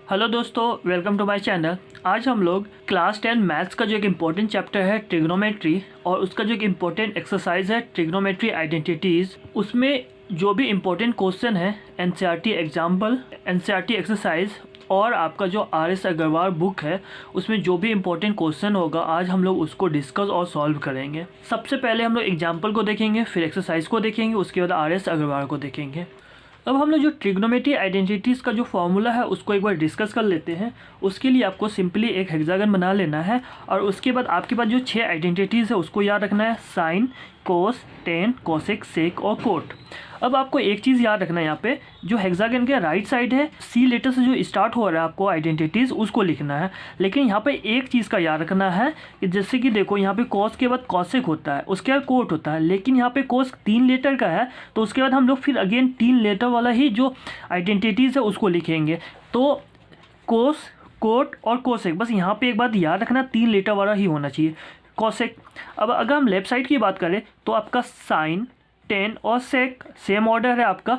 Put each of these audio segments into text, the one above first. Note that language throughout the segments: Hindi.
हेलो दोस्तों, वेलकम टू माय चैनल। आज हम लोग क्लास 10 मैथ्स का जो एक इम्पोर्टेंट चैप्टर है ट्रिग्नोमेट्री, और उसका जो एक इम्पोर्टेंट एक्सरसाइज है ट्रिग्नोमेट्री आइडेंटिटीज़, उसमें जो भी इम्पोर्टेंट क्वेश्चन है एनसीईआरटी एग्जाम्पल, एनसीईआरटी एक्सरसाइज और आपका जो आर.एस. अग्रवाल बुक है उसमें जो भी इम्पोर्टेंट क्वेश्चन होगा आज हम लोग उसको डिस्कस और सॉल्व करेंगे। सबसे पहले हम लोग एग्जाम्पल को देखेंगे, फिर एक्सरसाइज को देखेंगे, उसके बाद आर.एस. अग्रवाल को देखेंगे। अब हम लोग जो ट्रिग्नोमेट्री आइडेंटिटीज़ का जो फॉर्मूला है उसको एक बार डिस्कस कर लेते हैं। उसके लिए आपको सिंपली एक हेक्सागन बना लेना है और उसके बाद आपके पास जो 6 आइडेंटिटीज़ है उसको याद रखना है, साइन, कोस, टेन, कोसेक, सेक और कोट। अब आपको एक चीज़ याद रखना है, यहाँ पे जो हेक्सागन के राइट साइड है सी लेटर से जो स्टार्ट हो रहा है आपको आइडेंटिटीज़ उसको लिखना है। लेकिन यहाँ पे एक चीज़ का याद रखना है कि जैसे कि देखो यहाँ पे कोस के बाद कोसेक होता है, उसके बाद कोट होता है, लेकिन यहाँ पे कोस 3 लेटर का है तो उसके बाद हम लोग फिर अगेन 3 लेटर वाला ही जो आइडेंटिटीज़ है उसको लिखेंगे। तो कोस, कोट और कोसेक, बस यहाँ पे एक बात याद रखना 3 लेटर वाला ही होना चाहिए, कोसेक। अब अगर हम लेफ्ट साइड की बात करें तो आपका साइन, टेन और सेक सेम ऑर्डर है आपका।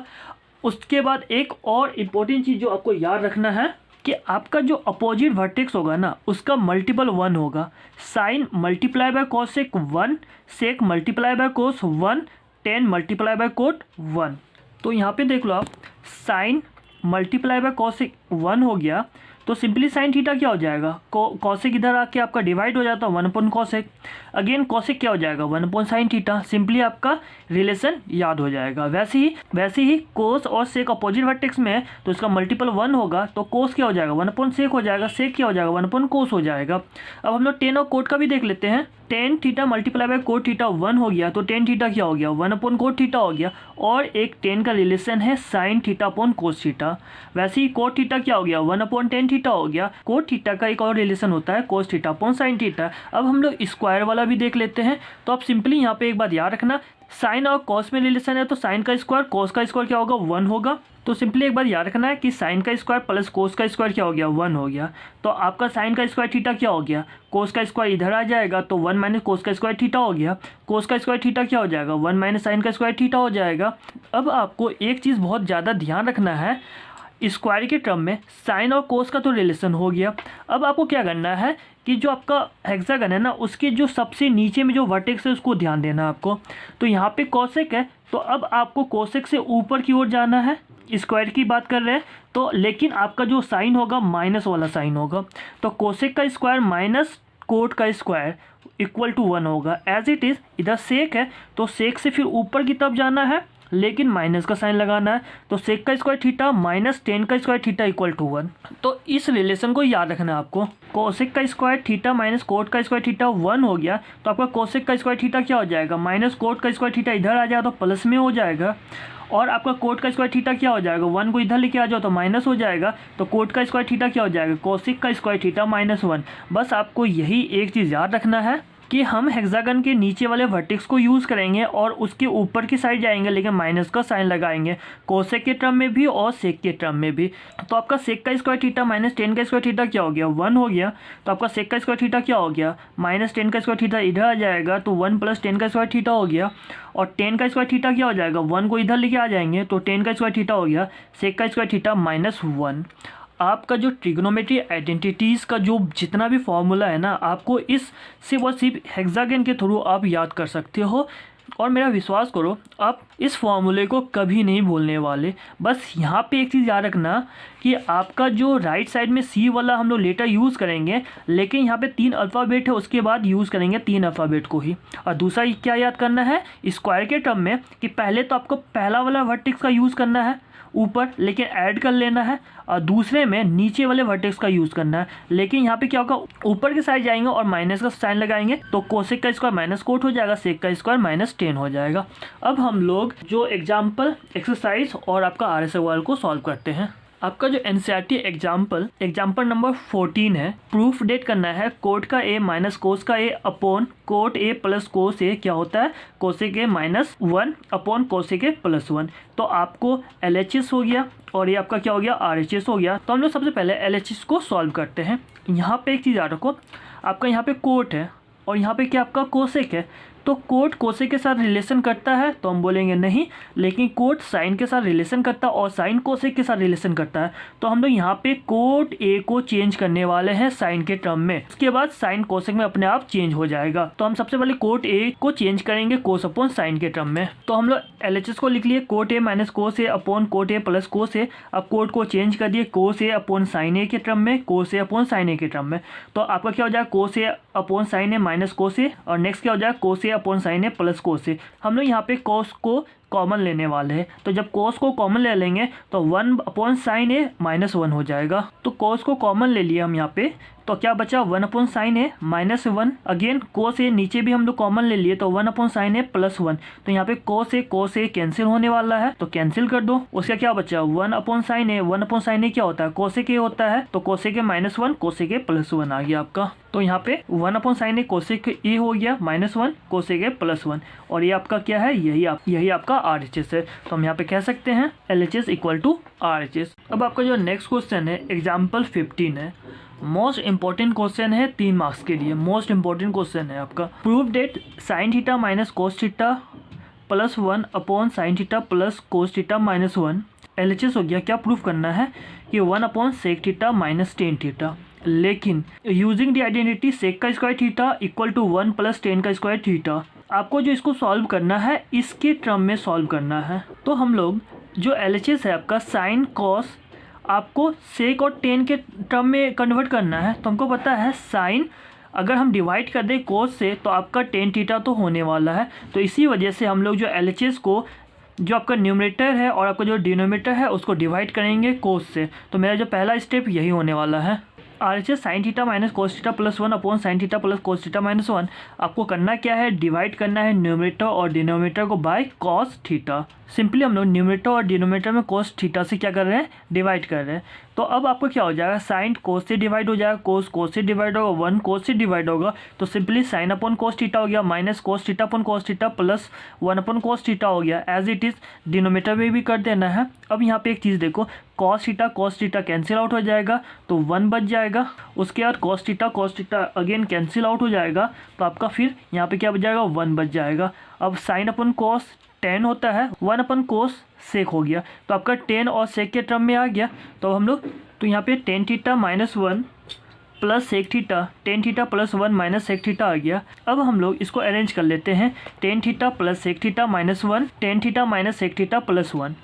उसके बाद एक और इम्पोर्टेंट चीज़ जो आपको याद रखना है कि आपका जो अपोजिट वर्टेक्स होगा ना उसका मल्टीपल 1 होगा। Sine multiply by cosec 1, sec multiply by cos 1, tan multiply by cot 1। तो यहाँ पे देख लो आप, साइन मल्टीप्लाई बाय कोसेक 1 हो गया तो सिंपली साइन थीटा क्या हो जाएगा, कॉसेक इधर आके आपका डिवाइड हो जाता है 1 अपॉन कॉसेक। अगेन कॉसेक क्या हो जाएगा 1 अपॉन साइन थीटा, सिंपली आपका रिलेशन याद हो जाएगा। वैसे ही कोस और सेक अपोजिट वर्टेक्स में है तो इसका मल्टीपल 1 होगा तो कोस क्या हो जाएगा 1 अपॉन सेक हो जाएगा, सेक क्या हो जाएगा 1 अपॉन कोस हो जाएगा। अब हम लोग टेन और कोट का भी देख लेते हैं। Tan theta multiply by cot theta 1 हो गया तो टेन थीटा क्या हो गया 1 अपॉन कोट थीटा हो गया, और एक टेन का रिलेशन है sine theta upon cos theta. वैसे ही कोट थीटा क्या हो गया 1 अपॉन टेन थीटा हो गया। कोट थीटा का एक और रिलेशन होता है कोस थीटा अपॉन साइन थीटा। अब हम लोग स्क्वायर वाला भी देख लेते हैं। तो आप सिंपली यहाँ पे एक बात याद रखना, साइन और कॉस में रिलेशन है तो साइन का स्क्वायर कॉस का स्क्वायर क्या होगा 1 होगा। तो सिंपली एक बार याद रखना है कि साइन का स्क्वायर प्लस कोस का स्क्वायर क्या हो गया 1 हो गया। तो आपका साइन का स्क्वायर थीटा क्या हो गया, कोस का स्क्वायर इधर आ जाएगा तो 1 माइनस कोस का स्क्वायर थीटा हो गया। कोस का स्क्वायर थीटा क्या हो जाएगा 1 माइनस साइन का स्क्वायर थीटा हो जाएगा। अब आपको एक चीज़ बहुत ज़्यादा ध्यान रखना है, स्क्वायर के टर्म में साइन और कोस का तो रिलेशन हो गया। अब आपको क्या करना है कि जो आपका हेक्सागन है ना उसके जो सबसे नीचे में जो वर्टेक्स है उसको ध्यान देना है आपको। तो यहाँ पे कोसेक है तो अब आपको कोसेक से ऊपर की ओर जाना है, स्क्वायर की बात कर रहे हैं तो, लेकिन आपका जो साइन होगा माइनस वाला साइन होगा। तो कोसेक का स्क्वायर माइनस कोट का स्क्वायर इक्वल टू 1 होगा। एज इट इज़ इधर सेक है तो सेक से फिर ऊपर की तरफ जाना है लेकिन माइनस का साइन लगाना है। तो सेक का स्क्वायर थीटा माइनस टेन का स्क्वायर थीटा इक्वल टू 1। तो इस रिलेशन को याद रखना है आपको। कोसेक का स्क्वायर थीटा माइनस कोट का स्क्वायर थीटा 1 हो गया तो आपका कोसेक का स्क्वायर थीटा क्या हो जाएगा माइनस कोट का स्क्वायर थीटा इधर आ जाएगा तो प्लस में हो जाएगा, और आपका कोट का स्क्वायर थीटा क्या हो जाएगा 1 को इधर लेके आ जाओ तो माइनस हो जाएगा। तो कोट का स्क्वायर थीटा क्या हो जाएगा कोसेक का स्क्वायर थीटा -1। बस आपको यही एक चीज़ याद रखना है कि हम हेक्सागन के नीचे वाले वर्टेक्स को यूज़ करेंगे और उसके ऊपर की साइड जाएंगे लेकिन माइनस का साइन लगाएंगे, कोसेक के टर्म में भी और सेक के टर्म में भी। तो आपका सेक का स्क्वायर थीटा माइनस टेन का स्क्वायर थीटा क्या हो गया 1 हो गया। तो आपका सेक का स्क्वायर थीटा क्या हो गया माइनस टेन का स्क्वायर थीटा इधर आ जाएगा तो 1 प्लस टेन का स्क्वायर थीटा हो गया, और टेन का स्क्वायर थीटा क्या हो जाएगा 1 को इधर लेके आ जाएंगे तो टेन का स्क्वायर थीटा हो गया, सेक का स्क्वायर थीटा -1। आपका जो ट्रिग्नोमेट्री आइडेंटिटीज़ का जो जितना भी फॉर्मूला है ना आपको इस सिर्फ और सिर्फ हेक्सागन के थ्रू आप याद कर सकते हो, और मेरा विश्वास करो आप इस फॉर्मूले को कभी नहीं भूलने वाले। बस यहाँ पे एक चीज़ याद रखना कि आपका जो राइट साइड में सी वाला हम लोग लेटर यूज़ करेंगे लेकिन यहाँ पे 3 अल्फ़ाबेट है उसके बाद यूज़ करेंगे 3 अल्फ़ाबेट को ही। और दूसरा क्या याद करना है स्क्वायर के टर्म में कि पहले तो आपको पहला वाला वर्टेक्स का यूज़ करना है ऊपर लेकिन ऐड कर लेना है, और दूसरे में नीचे वाले वर्टेक्स का यूज़ करना है। लेकिन यहाँ पे क्या होगा ऊपर के साइड जाएंगे और माइनस का साइन लगाएंगे तो कोसेक का स्क्वायर माइनस कोट हो जाएगा, सेक का स्क्वायर -10 हो जाएगा। अब हम लोग जो एग्जाम्पल एक्सरसाइज और आपका आर.एस. अग्रवाल को सॉल्व करते हैं। आपका जो एनसीईआरटी एग्जाम्पल नंबर 14 है, प्रूफ डेट करना है कोट का ए माइनस कोस का A upon cot A plus cos A क्या होता है cosec A -1 upon cosec A +1। तो आपको LHS हो गया और ये आपका क्या हो गया RHS हो गया। तो हम लोग सबसे पहले LHS को सॉल्व करते हैं। यहाँ पे एक चीज़ याद रखो, आपका यहाँ पे कोट है और यहाँ पे क्या आपका कोसेक है। तो कोट कोसेक के साथ रिलेशन करता है तो हम बोलेंगे नहीं, लेकिन कोट साइन के साथ रिलेशन करता है और साइन कोसेक के साथ रिलेशन करता है। तो हम लोग यहाँ पे कोट ए को चेंज करने वाले हैं साइन के टर्म में, उसके बाद साइन कोसेक में अपने आप चेंज हो जाएगा। तो हम सबसे पहले कोट ए को चेंज करेंगे कोस अपॉन साइन के टर्म में। तो हम लोग LHS को लिख लिए cot A minus cos A upon cot A plus cos A. अब कोट को चेंज कर दिए कोस ए अपॉन साइन ए के टर्म में, कोस ए अपॉन साइन ए के टर्म में। तो आपका क्या हो जाएगा कोस A upon sine a minus cos ए, और नेक्स्ट क्या हो जाएगा कोस A upon sine A plus cos ए। हम लोग यहाँ पे कोस को कॉमन लेने वाले हैं, तो जब कोस को कॉमन ले लेंगे तो 1 अपॉन साइन ए माइनस 1 हो जाएगा। तो कोस को कॉमन ले लिया हम यहाँ पे, तो क्या बचा 1 upon sine a minus 1। Again कोस ए नीचे भी हम लोग कॉमन ले लिए तो 1 अपॉन साइन ए प्लस 1। तो यहाँ पे कोस ए कैंसिल होने वाला है तो कैंसिल कर दो। उसका क्या बचा 1 अपॉन साइन ए। 1 अपॉन साइन ए क्या होता है कोसेक ए होता है, तो कोसेक ए माइनस 1 कोसेक ए प्लस 1 आ गया आपका। तो यहाँ पे 1 अपॉन साइन ए कोसेक ए हो गया माइनस 1 कोसेक ए प्लस 1, और ये आपका क्या है यही आपका RHS है। तो हम यहाँ पे कह सकते हैं LHS इक्वल टू RHS। अब आपका जो नेक्स्ट क्वेश्चन है एग्जाम्पल 15 है, मोस्ट इंपॉर्टेंट क्वेश्चन है 3 मार्क्स के लिए। मोस्ट इंपॉर्टेंट क्वेश्चन है आपका, prove that sine theta minus cos theta plus 1 upon sine theta plus cos theta minus 1। LHS हो गया, क्या प्रूफ करना है कि 1 upon sec theta minus tan theta, लेकिन यूजिंग द आइडेंटिटी सेक का square theta equal to 1 plus tan का स्क्वायर थीटा। आपको जो इसको सॉल्व करना है इसके टर्म में सॉल्व करना है। तो हम लोग जो LHS है आपका साइन कॉस आपको सेक और टेन के टर्म में कन्वर्ट करना है। तो हमको पता है साइन अगर हम डिवाइड कर दें कोस से तो आपका टेन थीटा तो होने वाला है। तो इसी वजह से हम लोग जो LHS को जो आपका न्यूमरेटर है और आपका जो डिनोमिनेटर है उसको डिवाइड करेंगे कोस से। तो मेरा जो पहला स्टेप यही होने वाला है। RHS sine theta minus cos theta plus 1 upon sine theta plus cos theta minus 1। आपको करना क्या है डिवाइड करना है न्यूमरेटर और डिनोमिनेटर को बाय कॉस थीटा। सिंपली हम लोग न्यूमरेटर और डिनोमिनेटर में कोस थीटा से क्या कर रहे हैं डिवाइड कर रहे हैं। तो अब आपको क्या हो जाएगा साइन कोस से डिवाइड हो जाएगा, कोस से डिवाइड होगा, 1 कोस से डिवाइड होगा, तो simply sine upon cos theta हो गया minus cos theta upon cos theta plus 1 upon cos theta हो गया। एज इट इज़ डिनोमिनेटर में भी कर देना है। अब यहाँ पे एक चीज़ देखो कॉस थीटा कैंसिल आउट हो जाएगा तो 1 बच जाएगा। उसके बाद cos theta again cancel out हो जाएगा तो आपका फिर यहाँ पे क्या बच जाएगा 1 बच जाएगा। अब साइन अपन कॉस 10 होता है, 1 अपन कोस सेक हो गया, तो आपका 10 और सेक के टर्म में आ गया। तो हम लोग तो यहाँ पे tan theta minus 1 plus sec theta, tan theta plus 1 minus sec theta आ गया। अब हम लोग इसको अरेंज कर लेते हैं, tan theta plus sec theta minus 1, tan theta minus sec theta plus 1।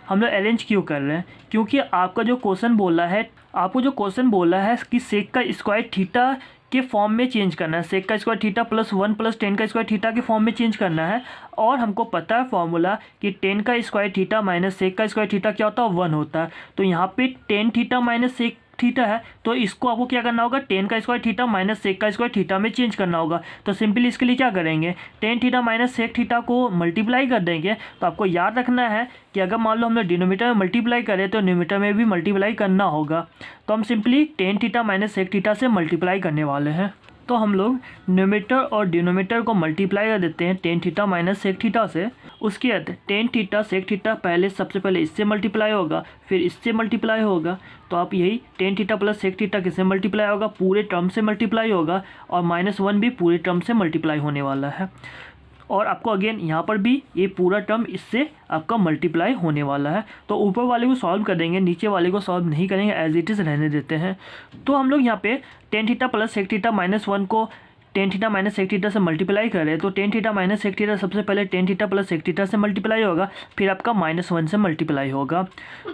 हम लोग अरेंज क्यों कर रहे हैं क्योंकि आपका जो क्वेश्चन बोला है आपको जो क्वेश्चन बोला है कि सेक का स्क्वायर थीटा के फॉर्म में चेंज करना है, सेक का square theta plus 1 plus tan का स्क्वायर थीटा के फॉर्म में चेंज करना है। और हमको पता है फॉर्मूला कि टेन का स्क्वायर थीटा माइनस सेक का स्क्वायर थीटा क्या होता है 1 होता है। तो यहाँ पे tan theta minus sec theta है तो इसको आपको क्या करना होगा टेन का स्क्वायर थीटा माइनस सेक का स्क्वायर थीटा में चेंज करना होगा। तो सिंपली इसके लिए क्या करेंगे tan theta minus sec theta को मल्टीप्लाई कर देंगे। तो आपको याद रखना है कि अगर मान लो हम लोग डिनोमिनेटर में मल्टीप्लाई करें तो न्यूमरेटर में भी मल्टीप्लाई करना होगा। तो हम simply tan theta minus sec theta से मल्टीप्लाई करने वाले हैं। तो हम लोग न्यूमरेटर और डिनोमिनेटर को मल्टीप्लाई कर देते हैं tan theta minus sec theta से। उसके बाद टेन थीटा सेक थीटा सबसे पहले इससे मल्टीप्लाई होगा फिर इससे मल्टीप्लाई होगा। तो आप यही tan theta plus sec theta किससे मल्टीप्लाई होगा पूरे टर्म से मल्टीप्लाई होगा और -1 भी पूरे टर्म से मल्टीप्लाई होने वाला है। और आपको अगेन यहाँ पर भी ये पूरा टर्म इससे आपका मल्टीप्लाई होने वाला है। तो ऊपर वाले को सॉल्व कर देंगे नीचे वाले को सॉल्व नहीं करेंगे एज इट इज़ रहने देते हैं। तो हम लोग यहाँ पे tan theta plus sec theta minus 1 को tan theta minus sec theta से मल्टीप्लाई कर रहे हैं। तो tan theta minus sec theta सबसे पहले tan theta plus sec theta से मल्टीप्लाई होगा फिर आपका -1 से मल्टीप्लाई होगा।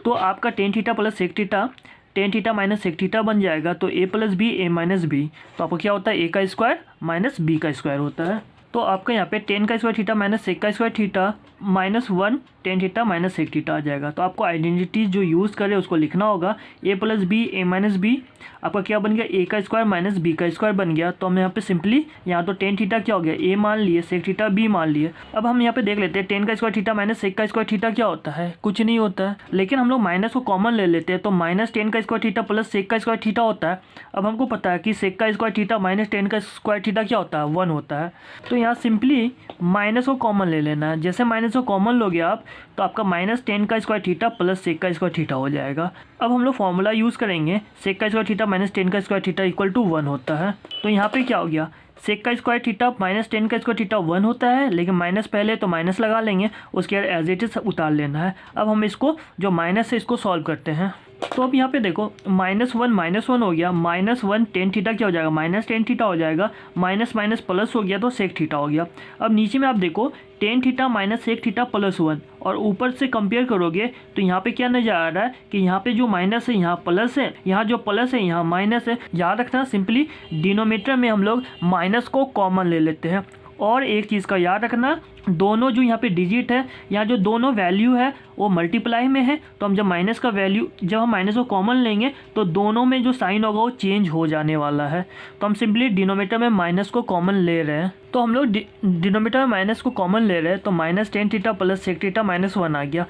तो आपका tan theta plus sec theta tan theta minus sec theta बन जाएगा। तो a plus B A minus b, तो आपको क्या होता है a का स्क्वायर माइनस b का स्क्वायर होता है। तो आपका यहाँ पे टेन का स्क्वायर थीटा माइनस सेक का square theta -1 tan theta minus sec theta आ जाएगा। तो आपको आइडेंटिटी जो यूज़ करें उसको लिखना होगा a plus B A minus b, आपका क्या बन गया a का स्क्वायर माइनस b का स्क्वायर बन गया। तो हम यहाँ पे सिंपली यहाँ तो टेन थीटा क्या हो गया a मान लिए, सेक थीटा b मान लिए। अब हम यहाँ पे देख लेते हैं टेन का स्क्वायर थीटा माइनस सेक का स्क्वायर थीटा क्या होता है कुछ नहीं होता है, लेकिन हम लोग माइनस को कॉमन ले लेते हैं तो माइनस टेन का स्क्वायर थीटा प्लस सेक का स्क्वायर थीटा होता है। अब हमको पता है कि सेक का स्क्वायर थीटा माइनस टेन का स्क्वायर थीटा क्या होता है 1 होता है। तो यहाँ सिंपली माइनस को कॉमन ले लेना है। जैसे माइनस को कॉमन लोगे आप तो आपका -10 का स्क्वायर थीटा प्लस सेक का स्क्वायर थीटा हो जाएगा। अब हम लोग फॉर्मूला यूज़ करेंगे, सेक का स्क्वायर थीटा -10 का स्क्वायर थीटा इक्वल टू 1 होता है। तो यहाँ पे क्या हो गया, सेक का स्क्वायर थीटा -10 का स्क्वायर थीटा 1 होता है, लेकिन माइनस पहले तो माइनस लगा लेंगे, उसके बाद एज इट इज उतार लेना है। अब हम इसको जो माइनस है इसको सॉल्व करते हैं। तो अब यहाँ पे देखो -1 हो गया, -1 टेन थीटा क्या हो जाएगा, -10 थीटा हो जाएगा, माइनस माइनस प्लस हो गया तो सेक थीटा हो गया। अब नीचे में आप देखो tan theta minus sec theta plus 1 और ऊपर से कंपेयर करोगे तो यहाँ पे क्या नजर आ रहा है कि यहाँ पे जो माइनस है यहाँ प्लस है, यहाँ जो प्लस है यहाँ माइनस है। याद रखना सिंपली डिनोमिनेटर में हम लोग माइनस को कॉमन ले लेते हैं। और एक चीज़ का याद रखना, दोनों जो यहाँ पे डिजिट है, यहाँ जो दोनों वैल्यू है वो मल्टीप्लाई में है, तो हम जब माइनस का वैल्यू जब हम माइनस को कॉमन लेंगे तो दोनों में जो साइन होगा वो चेंज हो जाने वाला है। तो हम सिंपली डिनोमिनेटर में माइनस को कॉमन ले रहे हैं। तो हम लोग डिनोमिनेटर में माइनस को कॉमन ले रहे हैं, तो -10 थीटा प्लस सेक थीटा -1 आ गया।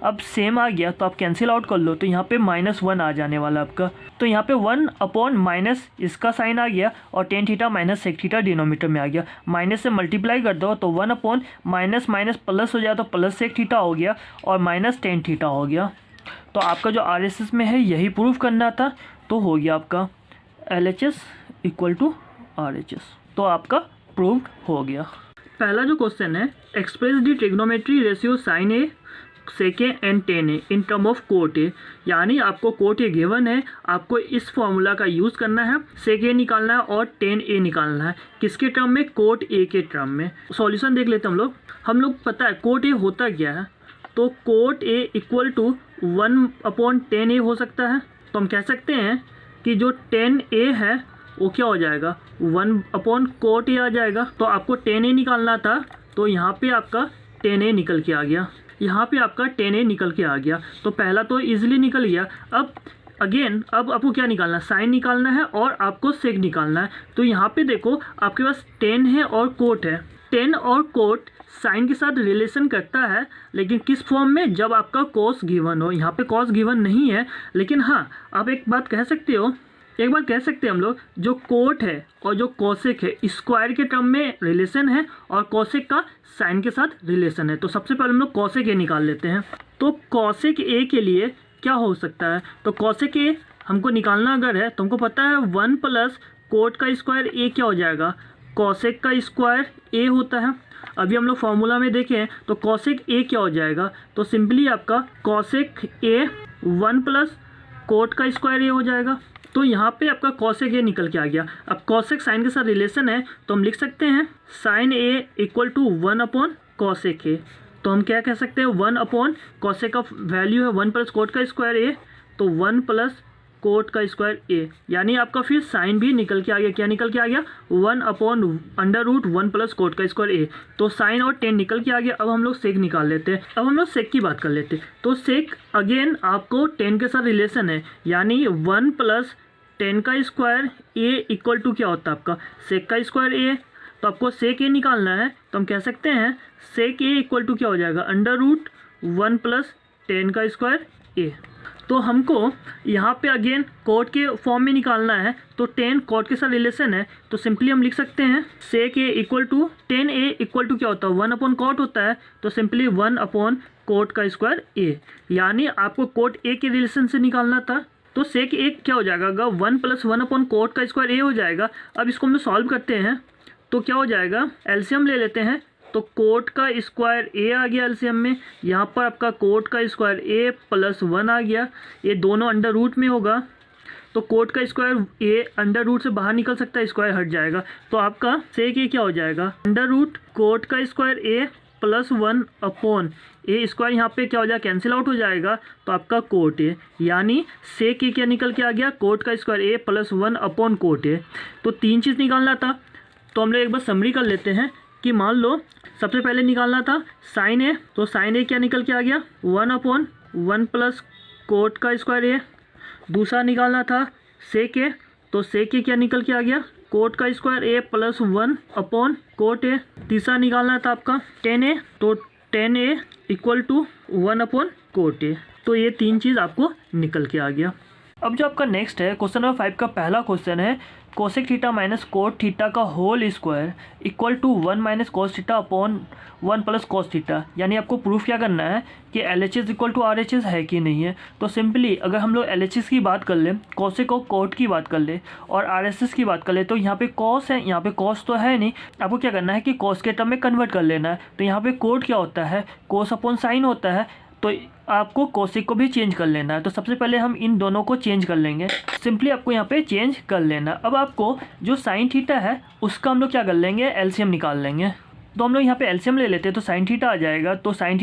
अब सेम आ गया तो आप कैंसिल आउट कर लो, तो यहाँ पे -1 आ जाने वाला आपका। तो यहाँ पे 1 अपॉन माइनस इसका साइन आ गया और tan theta minus sec theta denominator में आ गया। माइनस से मल्टीप्लाई कर दो तो 1 अपॉन माइनस माइनस प्लस हो जाए तो प्लस सेक थीटा हो गया और -10 थीटा हो गया। तो आपका जो RHS में है यही प्रूफ करना था, तो हो गया आपका LHS इक्वल टू RHS। तो आपका प्रूव हो गया। पहला जो क्वेश्चन है, express the trigonometry ratio sine a sec and tan a in term of cot a. यानी आपको कोट ए गिवन है, आपको इस फॉर्मूला का यूज़ करना है, सेक ए निकालना है और टेन ए निकालना है। किसके टर्म में, कोट ए के टर्म में। सॉल्यूशन देख लेते हैं हम लोग पता है कोट ए होता क्या है, तो cot A equal to 1 upon tan A हो सकता है। तो हम कह सकते हैं कि जो टेन ए है वो क्या हो जाएगा, 1 अपॉन कोट ए आ जाएगा। तो आपको टेन ए निकालना था, तो यहाँ पे आपका टेन ए निकल के आ गया, यहाँ पे आपका टेन ए निकल के आ गया। तो पहला तो इजीली निकल गया। अब अगेन अब आपको क्या निकालना है, साइन निकालना है और आपको सेक निकालना है। तो यहाँ पे देखो आपके पास टेन है और कोट है। टेन और कोट साइन के साथ रिलेशन करता है, लेकिन किस फॉर्म में, जब आपका कॉस गिवन हो। यहाँ पे कॉस गिवन नहीं है, लेकिन हाँ आप एक बात कह सकते हो, हम लोग जो कोट है और जो कोसेक है स्क्वायर के टर्म में रिलेशन है और कोसेक का साइन के साथ रिलेशन है। तो सबसे पहले हम लोग कोसेक ए निकाल लेते हैं। तो कोसेक ए के लिए क्या हो सकता है, तो कोसेक ए हमको निकालना अगर है तो हमको पता है 1 प्लस कोट का स्क्वायर ए क्या हो जाएगा, कोसेक का स्क्वायर ए होता है। अभी हम लोग फॉर्मूला में देखें तो कोसेक ए क्या हो जाएगा, तो सिंपली आपका कोसेक ए 1 प्लस कोट का स्क्वायर ए हो जाएगा। तो यहाँ पे आपका कोसेक ए निकल के आ गया। अब कोसेक साइन के साथ रिलेशन है तो हम लिख सकते हैं sine A equal to 1 upon cosec a. तो हम क्या कह सकते हैं, 1 अपॉन कोसेक का वैल्यू है 1 प्लस कोट का स्क्वायर ए, तो 1 प्लस कोट का स्क्वायर ए, यानी आपका फिर साइन भी निकल के आ गया। क्या निकल के आ गया, 1 upon under root 1 plus cot का स्क्वायर ए। तो साइन और टेन निकल के आ गया। अब हम लोग सेक निकाल लेते हैं। अब हम लोग सेक की बात कर लेते हैं। तो सेक अगेन आपको टेन के साथ रिलेशन है, यानी 1 प्लस टेन का स्क्वायर ए इक्वल टू क्या होता है आपका, सेक का स्क्वायर ए। तो आपको सेक ए निकालना है, तो हम कह सकते हैं सेक ए इक्वल टू क्या हो जाएगा, अंडर रूट 1 प्लस टेन का स्क्वायर ए। तो हमको यहाँ पे अगेन कोट के फॉर्म में निकालना है, तो टेन कोट के साथ रिलेशन है, तो सिंपली हम लिख सकते हैं sec A equal to tan A equal to क्या होता है, 1 अपॉन कोट होता है, तो सिंपली 1 अपॉन कोट का स्क्वायर ए। यानी आपको कोट ए के रिलेशन से निकालना था, तो सेक ए क्या हो जाएगा, 1 प्लस 1 अपॉन कोट का स्क्वायर ए हो जाएगा। अब इसको हम सॉल्व करते हैं तो क्या हो जाएगा, एलसीएम ले लेते हैं। तो कोट का स्क्वायर ए आ गया एलसीएम में, यहाँ पर आपका कोट का स्क्वायर ए प्लस 1 आ गया, ये दोनों अंडर रूट में होगा। तो कोट का स्क्वायर ए अंडर रूट से बाहर निकल सकता है, स्क्वायर हट जाएगा। तो आपका सेक ए क्या हो जाएगा, अंडर रूट कोट का square a plus 1 upon A square, यहाँ पे क्या हो जाएगा, कैंसिल आउट हो जाएगा। तो आपका कोट ए, यानी सेक ए क्या निकल के आ गया, कोट का square a plus 1 upon cot a. तो तीन चीज़ निकालना था। तो हम लोग एक बार समरी कर लेते हैं कि मान लो सबसे पहले निकालना था साइन ए, तो साइन ए क्या निकल के आ गया, 1 अपॉन 1 प्लस कोट का स्क्वायर ए। दूसरा निकालना था सेक ए, तो सेक ए क्या निकल के आ गया, कोट का square a plus 1 upon cot a. तीसरा निकालना था आपका टेन ए, तो tan A equal to 1 upon cot a. तो ये तीन चीज़ आपको निकल के आ गया। अब जो आपका नेक्स्ट है क्वेश्चन नंबर 5 का पहला क्वेश्चन है cosec theta minus cot theta का whole square equal to 1 minus cos theta upon 1 plus cos theta. यानी आपको प्रूफ क्या करना है कि L H S equal to R H S है कि नहीं है। तो सिंपली अगर हम लोग एल एच एस की बात कर लें, कोसेक और कोट की बात कर ले और आर एस एस की बात कर ले, तो यहाँ पे कॉस है, यहाँ पे कॉस तो है नहीं। आपको क्या करना है कि कॉस के टर्म में कन्वर्ट कर लेना है। तो यहाँ पे कोट क्या होता है, कोस अपॉन साइन होता है। तो आपको कोसेक को भी चेंज कर लेना है। तो सबसे पहले हम इन दोनों को चेंज कर लेंगे। सिंपली आपको यहाँ पे चेंज कर लेना। अब आपको जो साइन थीटा है उसका हम लोग क्या कर लेंगे, एलसीएम निकाल लेंगे। तो हम लोग यहाँ पे एलसीएम ले लेते हैं। तो साइन थीटा आ जाएगा, तो साइन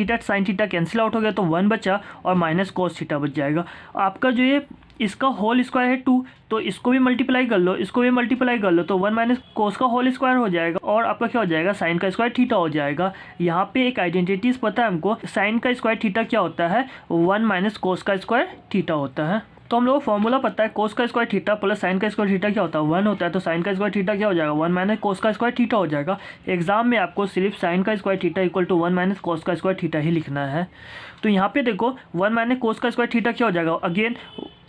थीटा कैंसिल आउट हो गया, तो 1 बचा और माइनस कोस थीटा बच जाएगा। आपका जो ये इसका होल स्क्वायर है 2, तो इसको भी मल्टीप्लाई कर लो, इसको भी मल्टीप्लाई कर लो, तो 1 माइनस कोस का होल स्क्वायर हो जाएगा और आपका क्या हो जाएगा, साइन का स्क्वायर थीटा हो जाएगा। यहाँ पे एक आइडेंटिटीज पता है हमको, साइन का स्क्वायर थीटा क्या होता है, 1 माइनस कोस का स्क्वायर थीटा होता है। तो हम लोग को फॉर्मूला पता है, कोस का स्क्वायर थीटा प्लस साइन का स्क्वायर थीटा क्या होता है, 1 होता है। तो साइन का स्क्वायर थीटा क्या हो जाएगा, 1 माइनस कोस का स्क्वायर थीटा हो जाएगा। एग्जाम में आपको सिर्फ साइन का square theta equal to 1 minus cos का स्क्वायर थीटा ही लिखना है। तो यहाँ पे देखो 1 माइनस कोस का स्क्वायर थीटा क्या हो जाएगा, अगेन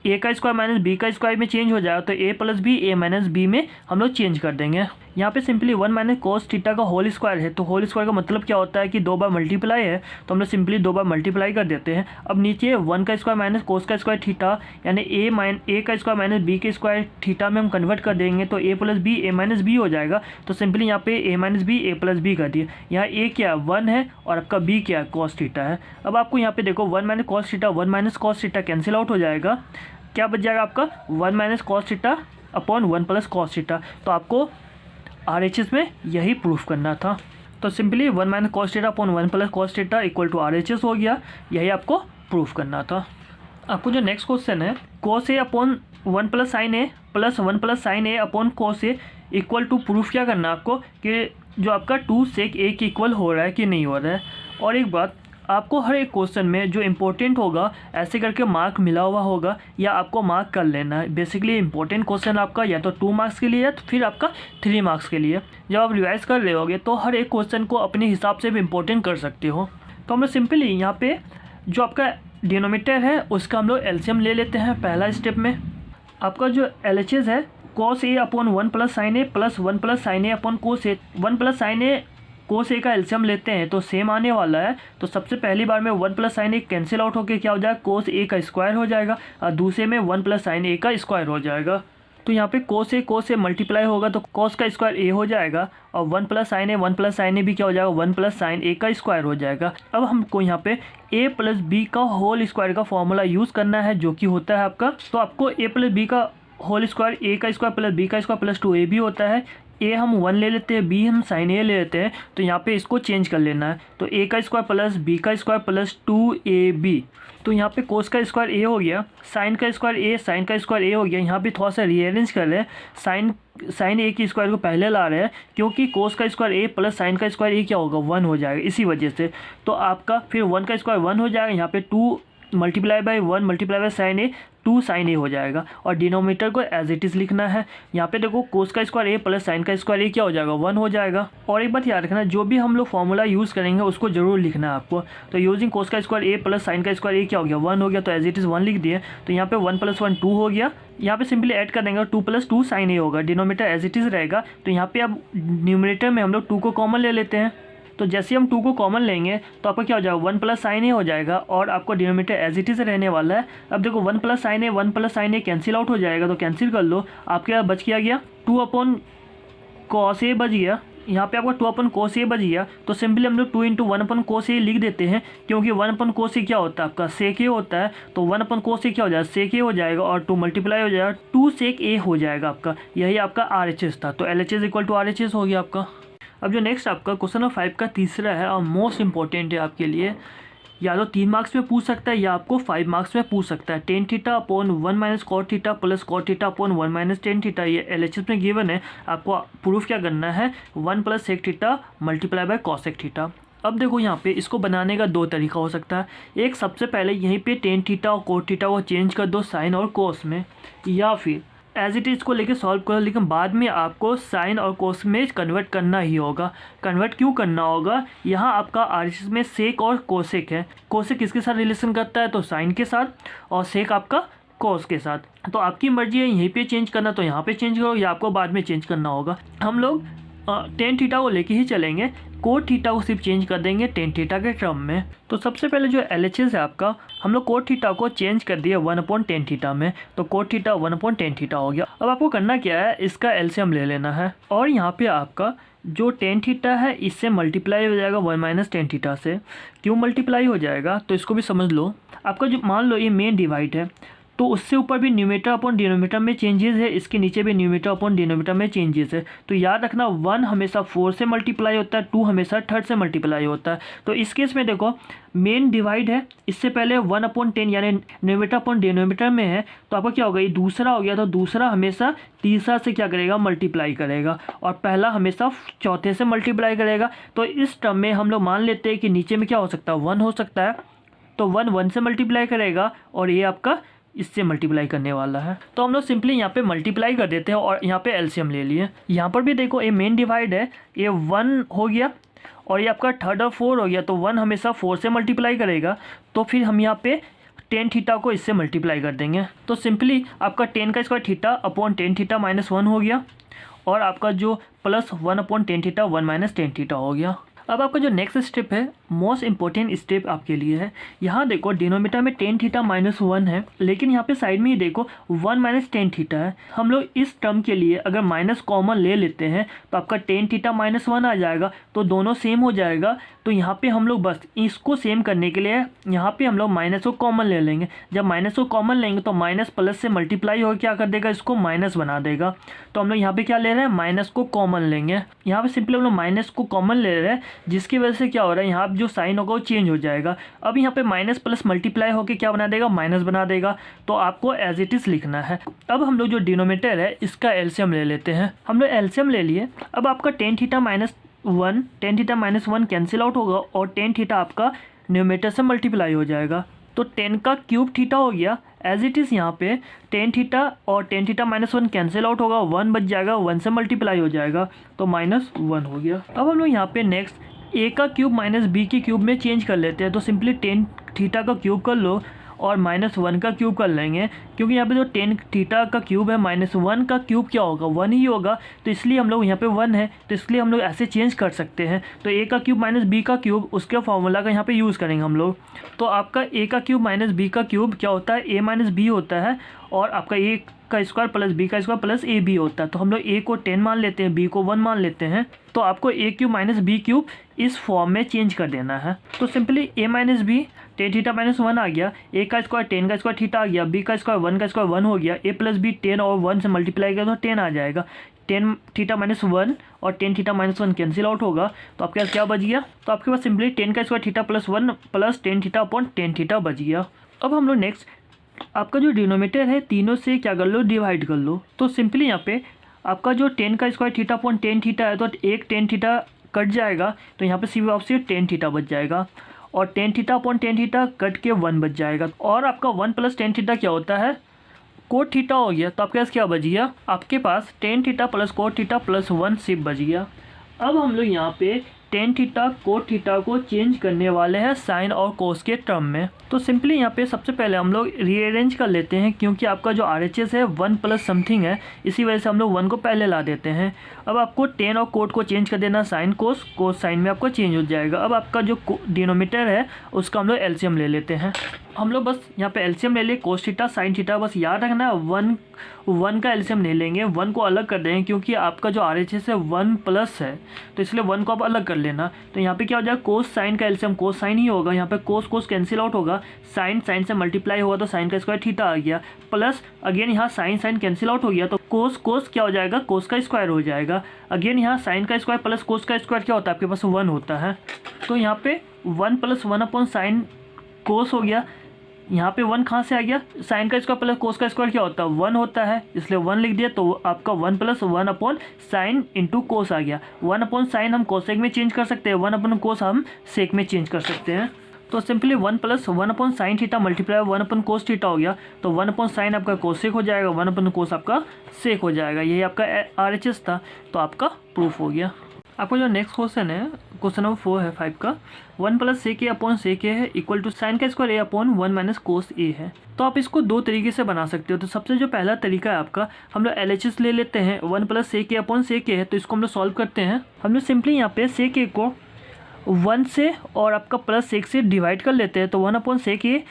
ए का स्क्वायर माइनस बी का स्क्वायर में चेंज हो जाएगा। तो ए प्लस बी, ए माइनस बी में हम लोग चेंज कर देंगे। यहाँ पे सिंपली 1 माइनस कोस थीटा का होल स्क्वायर है। तो होल स्क्वायर का मतलब क्या होता है कि 2 बार मल्टीप्लाई है, तो हम लोग सिंपली 2 बार मल्टीप्लाई कर देते हैं। अब नीचे 1 का स्क्वायर माइनस कोस का स्क्वायर थीटा, यानी ए का स्क्वायर माइनस बी के स्क्वायर थीटा में हम कन्वर्ट कर देंगे। तो ए प्लस बी, ए माइनस बी हो जाएगा। तो सिंपली यहाँ पे A minus B, A plus B कर दिए। यहाँ ए क्या है, 1 है और आपका बी क्या है, कॉस थीटा है। अब आपको यहाँ पे देखो 1 minus cos theta, 1 minus cos theta cancel out हो जाएगा। क्या बच जाएगा आपका, 1 minus cos theta upon 1 plus cos theta. तो आपको आर एच एस में यही प्रूफ करना था। तो simply 1 minus cos theta upon 1 plus cos theta equal to R H S हो गया। यही आपको प्रूफ करना था। आपको जो नेक्स्ट क्वेश्चन है, cos A upon 1 plus sine A plus 1 plus sine A upon cos A equal to, proof क्या करना है आपको कि जो आपका 2 सेक ए के इक्वल हो रहा है कि नहीं हो रहा है। और एक बात, आपको हर एक क्वेश्चन में जो इम्पोर्टेंट होगा ऐसे करके मार्क मिला हुआ होगा या आपको मार्क कर लेना है। बेसिकली इंपॉर्टेंट क्वेश्चन आपका या तो 2 मार्क्स के लिए या तो फिर आपका 3 मार्क्स के लिए। जब आप रिवाइज कर रहे होगे तो हर एक क्वेश्चन को अपने हिसाब से भी इम्पोर्टेंट कर सकते हो। तो हम लोग सिंपली यहाँ पे जो आपका डिनोमिनेटर है उसका हम लोग एलसीएम ले लेते हैं। पहला स्टेप में आपका जो एलएचएस है, cos A upon 1 plus sine A plus 1 plus sine A upon cos A. 1 plus sine A cos ए का एलसीएम लेते हैं तो सेम आने वाला है। तो सबसे पहली बार में 1 प्लस साइन ए कैंसिल आउट होकर क्या हो जाएगा, कोस ए का स्क्वायर हो जाएगा और दूसरे में 1 प्लस साइन ए का स्क्वायर हो जाएगा। तो यहाँ पे कोस ए मल्टीप्लाई होगा तो कोस का स्क्वायर ए हो जाएगा और 1 प्लस साइन ए भी क्या हो जाएगा, 1 प्लस साइन ए का स्क्वायर हो जाएगा। अब हमको यहाँ पे ए प्लस बी का होल स्क्वायर का फॉर्मूला यूज़ करना है जो कि होता है आपका, तो आपको ए प्लस बी का होल स्क्वायर, ए का स्क्वायर प्लस बी का स्क्वायर प्लस 2 ए भी होता है। ए हम 1 ले लेते हैं, बी हम साइन ए ले लेते हैं। तो यहाँ पे इसको चेंज कर लेना है। तो ए का स्क्वायर प्लस बी का स्क्वायर प्लस 2ab। तो यहाँ पे कोस का स्क्वायर ए हो गया, साइन का स्क्वायर ए, साइन का स्क्वायर ए हो गया। यहाँ पे थोड़ा सा रीअरेंज कर ले, साइन ए की स्क्वायर को पहले ला रहे हैं क्योंकि कोस का स्क्वायर ए प्लस साइन का स्क्वायर ए क्या होगा, 1 हो जाएगा इसी वजह से। तो आपका फिर 1 का स्क्वायर 1 हो जाएगा। यहाँ पे 2 multiply by 1 multiply by sine A, 2 sine A हो जाएगा और डिनोमिनेटर को एज इट इज़ लिखना है। यहाँ पे देखो कोस का स्क्वायर ए प्लस साइन का स्क्वायर ए क्या हो जाएगा, 1 हो जाएगा। और एक बात याद रखना, जो भी हम लोग फॉर्मूला यूज़ करेंगे उसको जरूर लिखना है आपको। तो यूजिंग कोस का स्क्वायर ए प्लस साइन का स्क्वायर ए क्या हो गया, 1 हो गया। तो एज इट इज़ 1 लिख दिए। तो यहाँ पे 1 + 1 2 हो गया। यहाँ पे सिंपली ऐड कर देंगे, 2 + 2 साइन ए होगा। डिनोमिनेटर एज इट इज़ रहेगा। तो यहाँ पे अब न्यूमरेटर में हम लोग 2 को कॉमन ले लेते हैं। तो जैसे हम 2 को कॉमन लेंगे तो आपका क्या हो जाएगा, 1 प्लस साइन ए हो जाएगा और आपको डिनोमिनेटर एज इट इज़ रहने वाला है। अब देखो 1 प्लस साइन ए कैंसिल आउट हो जाएगा। तो कैंसिल कर लो, आपके यहाँ बच गया 2 अपॉन कॉस ए बच गया। यहाँ पे आपका 2 अपॉन कोस ए बच गया। तो सिंपली हम लोग 2 × 1 अपॉन कोस ए लिख देते हैं क्योंकि 1 अपॉन कोस ए क्या होता है आपका, सेक ए होता है। तो 1 अपॉन कोस ए क्या हो जाएगा, सेक ए हो जाएगा और 2 मल्टीप्लाई हो जाएगा, 2 सेक ए हो जाएगा आपका। यही आपका आर एच एस था। तो L H S equal to R H S हो गया आपका। अब जो नेक्स्ट आपका क्वेश्चन नंबर 5 का तीसरा है और मोस्ट इंपॉर्टेंट है आपके लिए, या तो 3 मार्क्स में पूछ सकता है या आपको 5 मार्क्स में पूछ सकता है। Tan theta upon 1 minus cot theta plus cot theta upon 1 minus tan theta, ये एलएचएस में गिवन है। आपको प्रूफ क्या करना है, 1 plus sec theta multiply by cosec theta. अब देखो यहाँ पे इसको बनाने का 2 तरीका हो सकता है। एक, सबसे पहले यहीं पे टेन थीटा और कोट थीटा को चेंज कर दो साइन और कोस में, या फिर एज इट इज़ को लेके सॉल्व करो, लेकिन बाद में आपको साइन और कोस में कन्वर्ट करना ही होगा। कन्वर्ट क्यों करना होगा, यहाँ आपका आरएचएस में सेक और कोसेक है। कोसेक किसके साथ रिलेशन करता है, तो साइन के साथ, और सेक आपका कॉस के साथ। तो आपकी मर्जी है यहीं पे चेंज करना तो यहाँ पे चेंज करो या आपको बाद में चेंज करना होगा। हम लोग टेन थीटा को लेके ही चलेंगे, कोट थीटा को सिर्फ चेंज कर देंगे टेन थीटा के टर्म में। तो सबसे पहले जो LHS है आपका, हम लोग कोट थीटा को चेंज कर दिए 1/10 थीटा में, तो कोट थीटा 1/10 थीटा हो गया। अब आपको करना क्या है, इसका LCM ले लेना है और यहाँ पे आपका जो टेन थीटा है इससे मल्टीप्लाई हो जाएगा 1 - 10 थीटा से। क्यों मल्टीप्लाई हो जाएगा तो इसको भी समझ लो। आपका जो मान लो ये मेन डिवाइड है तो उससे ऊपर भी न्यूमरेटर अपॉन डिनोमिनेटर में चेंजेस है, इसके नीचे भी न्यूमरेटर अपॉन डिनोमिनेटर में चेंजेस है। तो याद रखना 1 हमेशा 4 से मल्टीप्लाई होता है, 2 हमेशा 3 से मल्टीप्लाई होता है। तो इस केस में देखो मेन डिवाइड है, इससे पहले 1/10 यानी न्यूमरेटर अपॉन डिनोमिनेटर में है, तो आपका क्या होगा, ये दूसरा हो गया। तो दूसरा हमेशा तीसरा से क्या करेगा, मल्टीप्लाई करेगा, और पहला हमेशा चौथे से मल्टीप्लाई करेगा। तो इस टर्म में हम लोग मान लेते हैं कि नीचे में क्या हो सकता है, 1 हो सकता है। तो 1 1 से मल्टीप्लाई करेगा और ये आपका इससे मल्टीप्लाई करने वाला है। तो हम लोग सिंपली यहाँ पे मल्टीप्लाई कर देते हैं और यहाँ पे LCM ले लिए। यहाँ पर भी देखो ये मेन डिवाइड है, ये 1 हो गया और ये आपका 3 और 4 हो गया। तो 1 हमेशा 4 से मल्टीप्लाई करेगा, तो फिर हम यहाँ पे टेन थीटा को इससे मल्टीप्लाई कर देंगे। तो सिंपली आपका 10 का स्क्वायर थीटा अपॉन 10 थीटा -1 हो गया और आपका जो प्लस 1/10 थीटा 1 - 10 थीटा हो गया। अब आपका जो नेक्स्ट स्टेप है, मोस्ट इंपॉर्टेंट स्टेप आपके लिए है। यहाँ देखो डिनोमिनेटर में 10 थीटा -1 है, लेकिन यहाँ पे साइड में ही देखो 1 - 10 थीटा है। हम लोग इस टर्म के लिए अगर माइनस कॉमन ले लेते हैं तो आपका 10 थीटा -1 आ जाएगा, तो दोनों सेम हो जाएगा। तो यहाँ पे हम लोग बस इसको सेम करने के लिए यहाँ पे हम लोग माइनस को कॉमन ले लेंगे। जब माइनस को कॉमन लेंगे तो माइनस प्लस से मल्टीप्लाई होकर क्या कर देगा, इसको माइनस बना देगा। तो हम लोग यहाँ पे क्या ले रहे हैं, माइनस को कॉमन लेंगे। यहाँ पे सिंपली हम लोग माइनस को कॉमन ले रहे हैं, जिसकी वजह से क्या हो रहा है, यहाँ जो साइन होगा वो चेंज हो जाएगा। अब यहाँ पे माइनस प्लस मल्टीप्लाई होकर क्या बना देगा, माइनस बना देगा। तो आपको एज इट इज़ लिखना है। अब हम लोग जो डिनोमिनेटर है इसका LCM ले लेते हैं। हम लोग LCM ले लिए। अब आपका 10 थीटा -1 10 थीटा -1 कैंसिल आउट होगा और 10 थीटा आपका न्यूमरेटर से मल्टीप्लाई हो जाएगा। तो 10 का क्यूब थीटा हो गया एज इट इज़। यहाँ पे 10 थीटा और 10 थीटा -1 कैंसिल आउट होगा, 1 बच जाएगा, 1 से मल्टीप्लाई हो जाएगा, तो -1 हो गया। अब हम लोग यहाँ पे नेक्स्ट a का क्यूब -b के क्यूब में चेंज कर लेते हैं। तो सिंपली 10 थीटा का क्यूब कर लो और -1 का क्यूब कर लेंगे, क्योंकि यहाँ पे जो 10 थीटा का क्यूब है -1 का क्यूब क्या होगा, 1 ही होगा। तो इसलिए हम लोग यहाँ पे 1 है, तो इसलिए हम लोग ऐसे चेंज कर सकते हैं। तो a का क्यूब -b का क्यूब, उसके फॉर्मूला का यहाँ पे यूज़ करेंगे हम लोग। तो आपका a का क्यूब -b का क्यूब क्या होता है, a - b होता है, और आपका a का स्क्वायर प्लस b का स्क्वायर प्लस ab होता है। तो हम लोग a को 10 मान लेते हैं, b को 1 मान लेते हैं। तो आपको a क्यूब -b क्यूब इस फॉर्म में चेंज कर देना है। तो सिंपली a - b 10 थीटा -1 आ गया, a का स्क्वायर 10 का स्क्वायर थीटा आ गया, b का स्क्वायर 1 का स्क्वायर 1 हो गया, a + b 10 और 1 से मल्टीप्लाई किया तो 10 आ जाएगा। 10 थीटा -1 और 10 थीटा -1 कैंसिल आउट होगा, तो आपके पास क्या बच गया, तो आपके पास सिंपली 10 का square theta +1 plus 10 theta upon 10 theta बच गया। अब हम लोग नेक्स्ट आपका जो डिनोमिनेटर है तीनों से क्या कर लो, डिवाइड कर लो। तो सिंपली यहाँ पे आपका जो 10 का स्क्वायर थीटा अपॉन 10 थीटा है, तो एक 10 थीटा कट जाएगा, तो यहाँ पे सिर्फ आपसे 10 थीटा बच जाएगा, और 10 थीटा अपॉन 10 थीटा कट के 1 बच जाएगा। और आपका 1 + 10 थीटा क्या होता है, कोट थीटा हो गया। तो आपके पास क्या बच गया, आपके पास 10 theta plus cot theta plus 1 सिर्फ बच गया। अब हम लोग यहाँ पे 10 थीटा कोट थीटा को चेंज करने वाले हैं साइन और कोस के टर्म में। तो सिंपली यहाँ पे सबसे पहले हम लोग रीअरेंज कर लेते हैं, क्योंकि आपका जो RHS है 1 प्लस समथिंग है, इसी वजह से हम लोग 1 को पहले ला देते हैं। अब आपको 10 और कोट को चेंज कर देना, साइन कोस, कोस साइन में आपका चेंज हो जाएगा। अब आपका जो डिनोमिनेटर है उसका हम लोग LCM ले लेते हैं। हम लोग बस यहाँ पे LCM ले लिए, कोस थीटा साइन थीटा, बस याद रखना है 1 का LCM ले लेंगे, 1 को अलग कर देंगे, क्योंकि आपका जो RHS है 1 प्लस है, तो इसलिए 1 को आप अलग कर लेना। तो यहाँ पे क्या हो जाएगा, कोस साइन का LCM कोस साइन ही होगा, यहाँ पे कोस कोस कैंसिल आउट होगा, साइन साइन से मल्टीप्लाई होगा तो साइन का स्क्वायर थीटा आ गया, प्लस अगेन यहाँ साइन साइन कैंसिल आउट हो गया, तो कोस कोस क्या हो जाएगा, कोस का स्क्वायर हो जाएगा। अगेन यहाँ साइन का स्क्वायर प्लस कोस का स्क्वायर क्या होता है, आपके पास 1 होता है। तो यहाँ पे 1 + 1 अपॉन साइन कोस हो गया। यहाँ पे 1 कहाँ से आ गया, साइन का स्क्वायर प्लस कोस का स्क्वायर क्या होता है, 1 होता है, इसलिए 1 लिख दिया। तो आपका 1 + 1 अपॉन साइन इंटू कोस आ गया। 1 अपॉन साइन हम कोसेक में चेंज कर सकते हैं, 1 अपॉन कोस हम सेक में चेंज कर सकते हैं। तो simply 1 + 1 upon sine theta multiply 1 upon cos theta हो गया, तो 1 अपॉन साइन आपका कोसेक हो जाएगा, 1 अपॉन कोस आपका सेक हो जाएगा। यही आपका RHS था, तो आपका प्रूफ हो गया। आपका जो नेक्स्ट क्वेश्चन है, क्वेश्चन नंबर 4 है 5 का, 1 प्लस सेक ए अपॉन सेक ए है इक्वल टू साइन का स्क्वायर ए अपॉन 1 माइनस कोस ए है। तो आप इसको दो तरीके से बना सकते हो। तो सबसे जो पहला तरीका है आपका, हम लोग LHS ले लेते हैं। 1 प्लस सेक ए अपॉन सेक ए है, तो इसको हम लोग सॉल्व करते हैं। हम लोग सिंपली यहाँ पे सेक ए को 1 से और आपका प्लस सेक से डिवाइड कर लेते हैं। तो 1 upon sec A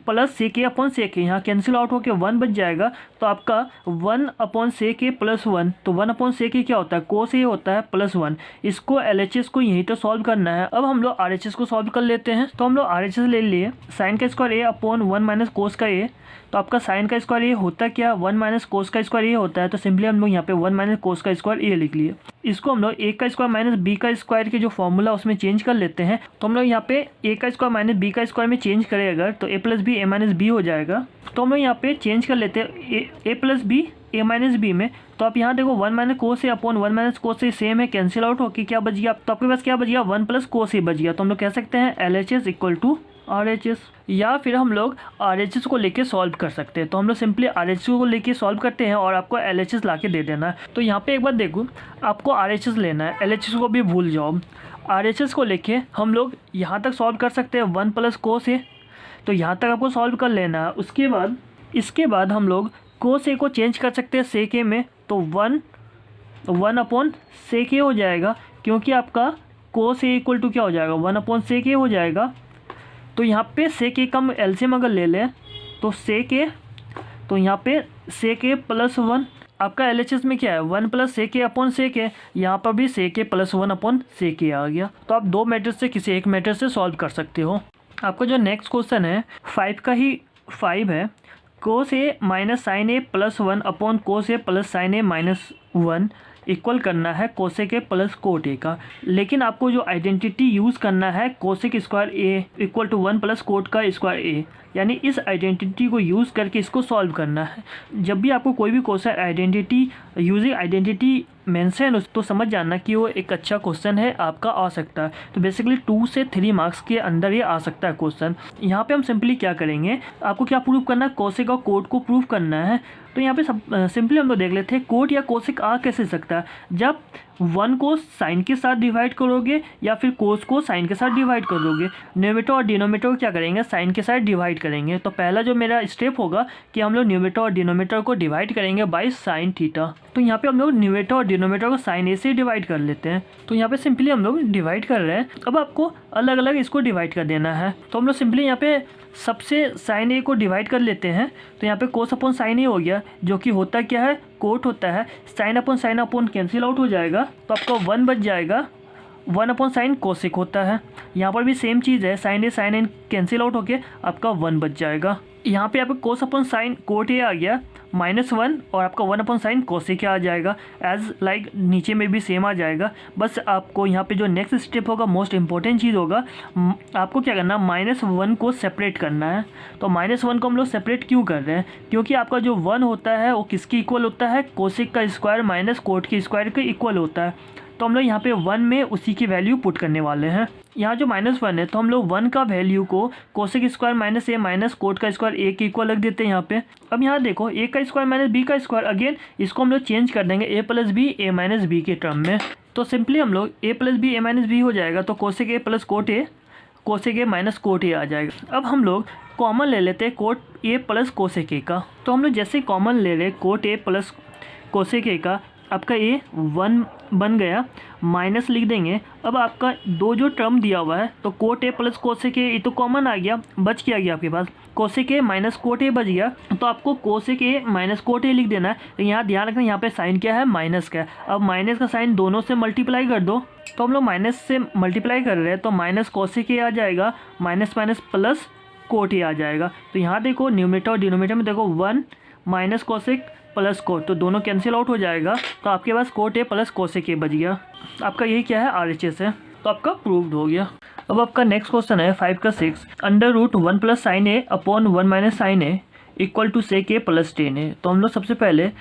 plus sec A upon sec ए, यहाँ कैंसिल आउट होकर 1 बच जाएगा। तो आपका 1 अपॉन सेक ए प्लस 1, तो 1 अपॉन सेक ए क्या होता है, कोस ए होता है प्लस 1। इसको LHS को यहीं तो सॉल्व करना है। अब हम लोग RHS को सॉल्व कर लेते हैं। तो हम लोग RHS ले लिए, साइन का स्क्वायर ए अपॉन 1 माइनस कोस का ए। तो आपका साइन का स्क्वायर ए होता क्या, 1 माइनस कोस का स्क्वायर ए होता है। तो सिंपली हम लोग यहाँ पे 1 माइनस कोस का स्क्वायर ए लिख लिए। इसको हम लोग ए का स्क्वायर माइनस बी का स्क्वायर के जो फॉर्मूला उसमें चेंज कर लेते हैं। तो हम लोग यहाँ पे ए का स्क्वायर माइनस बी का स्क्वायर में चेंज करें अगर, तो ए प्लस बी ए माइनस बी हो जाएगा। तो हम लोग यहाँ पे चेंज कर लेते हैं ए प्लस बी ए माइनस बी में। तो आप यहाँ देखो 1 minus cos A upon 1 minus cos A same है, कैंसिल आउट होकर क्या बच गया, तो आपके पास क्या बच गया, 1 प्लस कोस ए बच गया। तो हम लोग कह सकते हैं LHS इक्वल टू RHS, या फिर हम लोग RHS को लेके सॉल्व कर सकते हैं। तो हम लोग सिंपली RHS को लेके सॉल्व करते हैं और आपको LHS ला के दे देना है। तो यहाँ पे एक बार देखो, आपको RHS लेना है, LHS को भी भूल जाओ। RHS को लेके हम लोग यहाँ तक सॉल्व कर सकते हैं 1 प्लस कोस ए, तो यहाँ तक आपको सॉल्व कर लेना है। इसके बाद हम लोग कोस ए को चेंज कर सकते हैं सेक ए में। तो 1 अपॉन सेक ए हो जाएगा, क्योंकि आपका कोस ए इक्वल टू क्या हो जाएगा, 1 अपॉन सेक ए हो जाएगा। तो यहाँ पे सेक ए का एलसीएम अगर ले लें तो सेक ए, तो यहाँ पे सेक ए प्लस 1, आपका LHS में क्या है, 1 प्लस सेक ए अपॉन सेक ए, यहाँ पर भी सेक ए प्लस 1 अपॉन सेक ए आ गया। तो आप दो मेथड से किसी एक मेथड से सॉल्व कर सकते हो। आपका जो नेक्स्ट क्वेश्चन है 5 का ही 5 है, cos a minus sine A plus 1 upon cos a plus sine a minus 1 equal करना है cosec A plus cot a का। लेकिन आपको जो आइडेंटिटी यूज़ करना है cosec square a equal to 1 plus cot का स्क्वायर ए, यानी इस आइडेंटिटी को यूज़ करके इसको सॉल्व करना है। जब भी आपको कोई भी question identity using identity mention तो समझ जाना कि वो एक अच्छा क्वेश्चन है, आपका आ सकता है। तो बेसिकली 2 से 3 मार्क्स के अंदर ये आ सकता है क्वेश्चन। यहाँ पे हम सिंपली क्या करेंगे, आपको क्या प्रूव करना है, कोसेक और कोट को प्रूव करना है। तो यहाँ पे सिंपली हम लोग देख लेते हैं कोट या कोसेक आ कैसे सकता है, जब 1 को साइन के साथ डिवाइड करोगे या फिर कोस को साइन के साथ डिवाइड करोगे। न्यूमरेटर और डिनोमिनेटर को क्या करेंगे, साइन के साथ डिवाइड करेंगे। तो पहला जो मेरा स्टेप होगा कि हम लोग न्यूमरेटर और डिनोमिनेटर को डिवाइड करेंगे बाय साइन थीटा। तो यहाँ पे हम लोग न्यूमरेटर और डिनोमिनेटर को साइन ए से डिवाइड कर लेते हैं। तो यहाँ पे सिंपली हम लोग डिवाइड कर रहे हैं। अब आपको अलग अलग इसको डिवाइड कर देना है। तो हम लोग सिंपली यहाँ पे सबसे साइन ए को डिवाइड कर लेते हैं। तो यहाँ पे कोस अपॉन साइन ए हो गया, जो कि होता क्या है, कोट होता है। साइन अपॉन कैंसिल आउट हो जाएगा, तो आपका 1 बच जाएगा। 1 अपॉन साइन कोसेक होता है। यहाँ पर भी सेम चीज़ है, sine A sine N cancel out होके आपका 1 बच जाएगा। यहाँ पे आपका cos upon sine cot A आ गया -1 और आपका 1 अपॉन साइन कोसेक आ जाएगा। एज लाइक नीचे में भी सेम आ जाएगा। बस आपको यहाँ पे जो नेक्स्ट स्टेप होगा, मोस्ट इंपॉर्टेंट चीज़ होगा, आपको क्या करना, -1 को सेपरेट करना है। तो -1 को हम लोग सेपरेट क्यों कर रहे हैं, क्योंकि आपका जो 1 होता है वो किसकी इक्वल होता है, कोसेक का स्क्वायर माइनस कोट के स्क्वायर के इक्वल होता है। तो हम लोग यहाँ पे 1 में उसी की वैल्यू पुट करने वाले हैं। यहाँ जो -1 है, तो हम लोग 1 का वैल्यू को कोसेक स्क्वायर माइनस ए माइनस कोट का स्क्वायर ए के इक्वल रख देते हैं यहाँ पे। अब यहाँ देखो ए का स्क्वायर माइनस बी का स्क्वायर, अगेन इसको हम लोग चेंज कर देंगे A plus B A minus B के टर्म में। तो सिंपली हम लोग A plus B A minus B हो जाएगा। तो cosec A plus cot A, cosec A minus cot A आ जाएगा। अब हम लोग कॉमन ले लेते हैं कोट ए प्लस कोसेक ए का। तो हम लोग जैसे कॉमन ले रहे कोट ए प्लस कोसेक ए का, आपका ए 1 बन गया, माइनस लिख देंगे। अब आपका दो जो टर्म दिया हुआ है, तो cot A plus cosec A, ये तो कॉमन आ गया, बच क्या गया आपके पास, cosec A minus cot A बच गया। तो आपको cosec A minus cot A लिख देना है। तो यहाँ ध्यान रखना, यहाँ पे साइन क्या है, माइनस का है। अब माइनस का साइन दोनों से मल्टीप्लाई कर दो। तो हम लोग माइनस से मल्टीप्लाई कर रहे हैं, तो माइनस कोसेक ए आ जाएगा, minus minus plus cot A आ जाएगा। तो यहाँ देखो न्यूमरेटर और डिनोमिनेटर में देखो 1 माइनस कोसेक प्लस कोट, तो दोनों कैंसिल आउट हो जाएगा। तो आपके पास cot A plus cosec A बच गया। आपका यही क्या है, RHS है। तो आपका प्रूव्ड हो गया। अब आपका नेक्स्ट क्वेश्चन है 5 का 6, √1 plus sine A upon 1 minus sine A equal to sec A plus tan ए। तो हम लोग सबसे पहले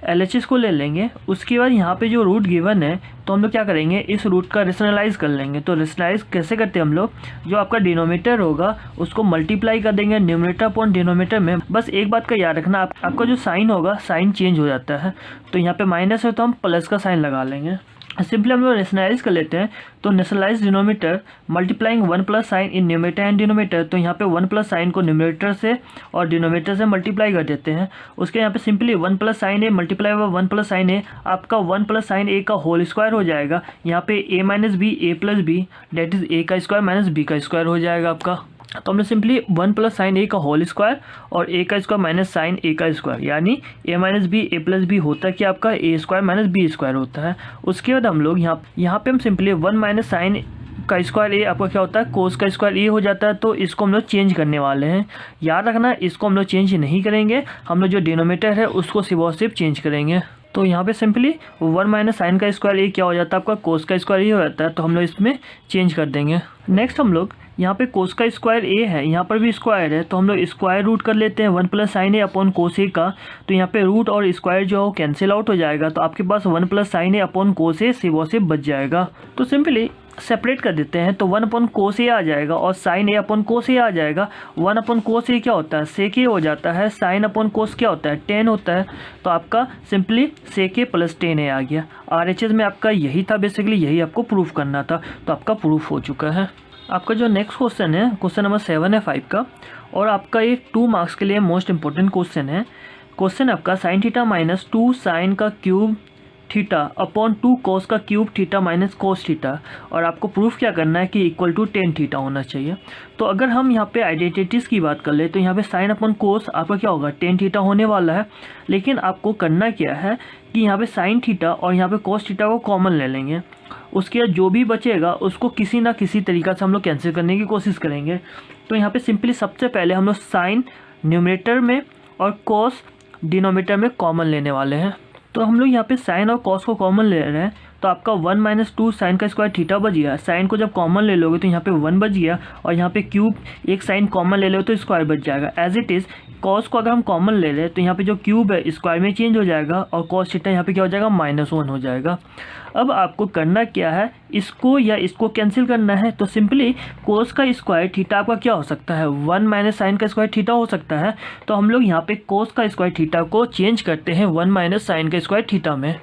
LHS को ले लेंगे। उसके बाद यहाँ पे जो रूट गिवन है, तो हम लोग क्या करेंगे, इस रूट का रेशनलाइज कर लेंगे। तो रेशनलाइज कैसे करते हैं हम लोग, जो आपका डिनोमिनेटर होगा उसको मल्टीप्लाई कर देंगे न्यूमरेटर अपॉन डिनोमिनेटर में। बस एक बात का याद रखना, आपका जो साइन होगा, साइन चेंज हो जाता है। तो यहाँ पे माइनस है तो हम प्लस का साइन लगा लेंगे। सिंपली हम लोग रेशनलाइज कर लेते हैं। तो rationalise denominator multiplying 1 plus sine in numerator and denominator, तो यहाँ पे 1 प्लस साइन को न्यूमरेटर से और डिनोमीटर से मल्टीप्लाई कर देते हैं। उसके यहाँ पे simply 1 plus sine A multiply by 1 plus sine A, आपका 1 प्लस साइन ए का होल स्क्वायर हो जाएगा। यहाँ पे A minus B A plus B that is A का स्क्वायर माइनस बी का स्क्वायर हो जाएगा आपका। तो हमने सिंपली 1 प्लस साइन ए का होल स्क्वायर और ए का स्क्वायर माइनस साइन ए का स्क्वायर, यानी ए minus B A plus B होता है कि आपका ए स्क्वायर माइनस बी स्क्वायर होता है। उसके बाद हम लोग यहाँ पे हम सिंपली 1 माइनस साइन का स्क्वायर ए आपका क्या होता है, कोस का स्क्वायर ए हो जाता है। तो इसको हम लोग चेंज करने वाले हैं। याद रखना इसको हम लोग चेंज नहीं करेंगे, हम लोग जो डिनोमीटर है उसको सिर्फ और सिर्फ चेंज करेंगे। तो यहाँ पे सिंपली 1 माइनस साइन का स्क्वायर ए क्या हो जाता है, आपका कोस का स्क्वायर ए हो जाता है। तो हम लोग इसमें चेंज कर देंगे। नेक्स्ट हम लोग यहाँ पे कोस का स्क्वायर ए है, यहाँ पर भी स्क्वायर है, तो हम लोग स्क्वायर रूट कर लेते हैं 1 plus sine A upon cos ए का। तो यहाँ पे रूट और स्क्वायर जो है कैंसिल आउट हो जाएगा। तो आपके पास 1 plus sine A upon cos ए से वो से बच जाएगा। तो सिंपली सेपरेट कर देते हैं। तो 1 अपॉन कोस ए आ जाएगा और साइन ए अपॉन कोस ए आ जाएगा। 1 अपॉन कोस ए क्या होता है, सेक ए हो जाता है। साइन अपॉन कोस क्या होता है, टेन होता है। तो आपका simply sec A plus tan ए आ गया। RHS में आपका यही था, बेसिकली यही आपको प्रूफ करना था। तो आपका प्रूफ हो चुका है। आपका जो नेक्स्ट क्वेश्चन है, क्वेश्चन नंबर 7 है 5 का, और आपका ये 2 मार्क्स के लिए मोस्ट इंपॉर्टेंट क्वेश्चन है। क्वेश्चन आपका साइन थीटा माइनस 2 साइन का क्यूब थीटा अपॉन 2 कोस का cube theta minus cos theta, और आपको प्रूफ क्या करना है कि इक्वल टू टेन थीटा होना चाहिए। तो अगर हम यहाँ पे आइडेंटिटीज़ की बात कर ले तो यहाँ पे साइन अपॉन कोस आपका क्या होगा, टेन थीटा होने वाला है। लेकिन आपको करना क्या है कि यहाँ पे साइन थीटा और यहाँ पे कोस थीटा को कॉमन ले लेंगे। उसके बाद जो भी बचेगा उसको किसी ना किसी तरीक़ा से हम लोग कैंसिल करने की कोशिश करेंगे। तो यहाँ पे सिंपली सबसे पहले हम लोग साइन न्यूमरेटर में और कोस डिनोमीटर में कॉमन लेने वाले हैं। तो हम लोग यहाँ पे साइन और कॉस को कॉमन ले रहे हैं। तो आपका 1 माइनस 2 साइन का स्क्वायर थीटा बच गया। साइन को जब कॉमन ले लोगे तो यहाँ पे 1 बच गया, और यहाँ पे क्यूब एक साइन कॉमन ले लो तो स्क्वायर बच जाएगा। एज इट इज़ कॉस को अगर हम कॉमन ले लें तो यहाँ पे जो क्यूब है स्क्वायर में चेंज हो जाएगा, और कॉस थीटा यहाँ पे क्या हो जाएगा, -1 हो जाएगा। अब आपको करना क्या है, इसको या इसको कैंसिल करना है। तो सिंपली कोस का स्क्वायर थीटा आपका क्या हो सकता है, 1 माइनस साइन का स्क्वायर थीटा हो सकता है। तो हम लोग यहाँ पे कोस का स्क्वायर थीटा को चेंज करते हैं 1 माइनस साइन का स्क्वायर थीटा में।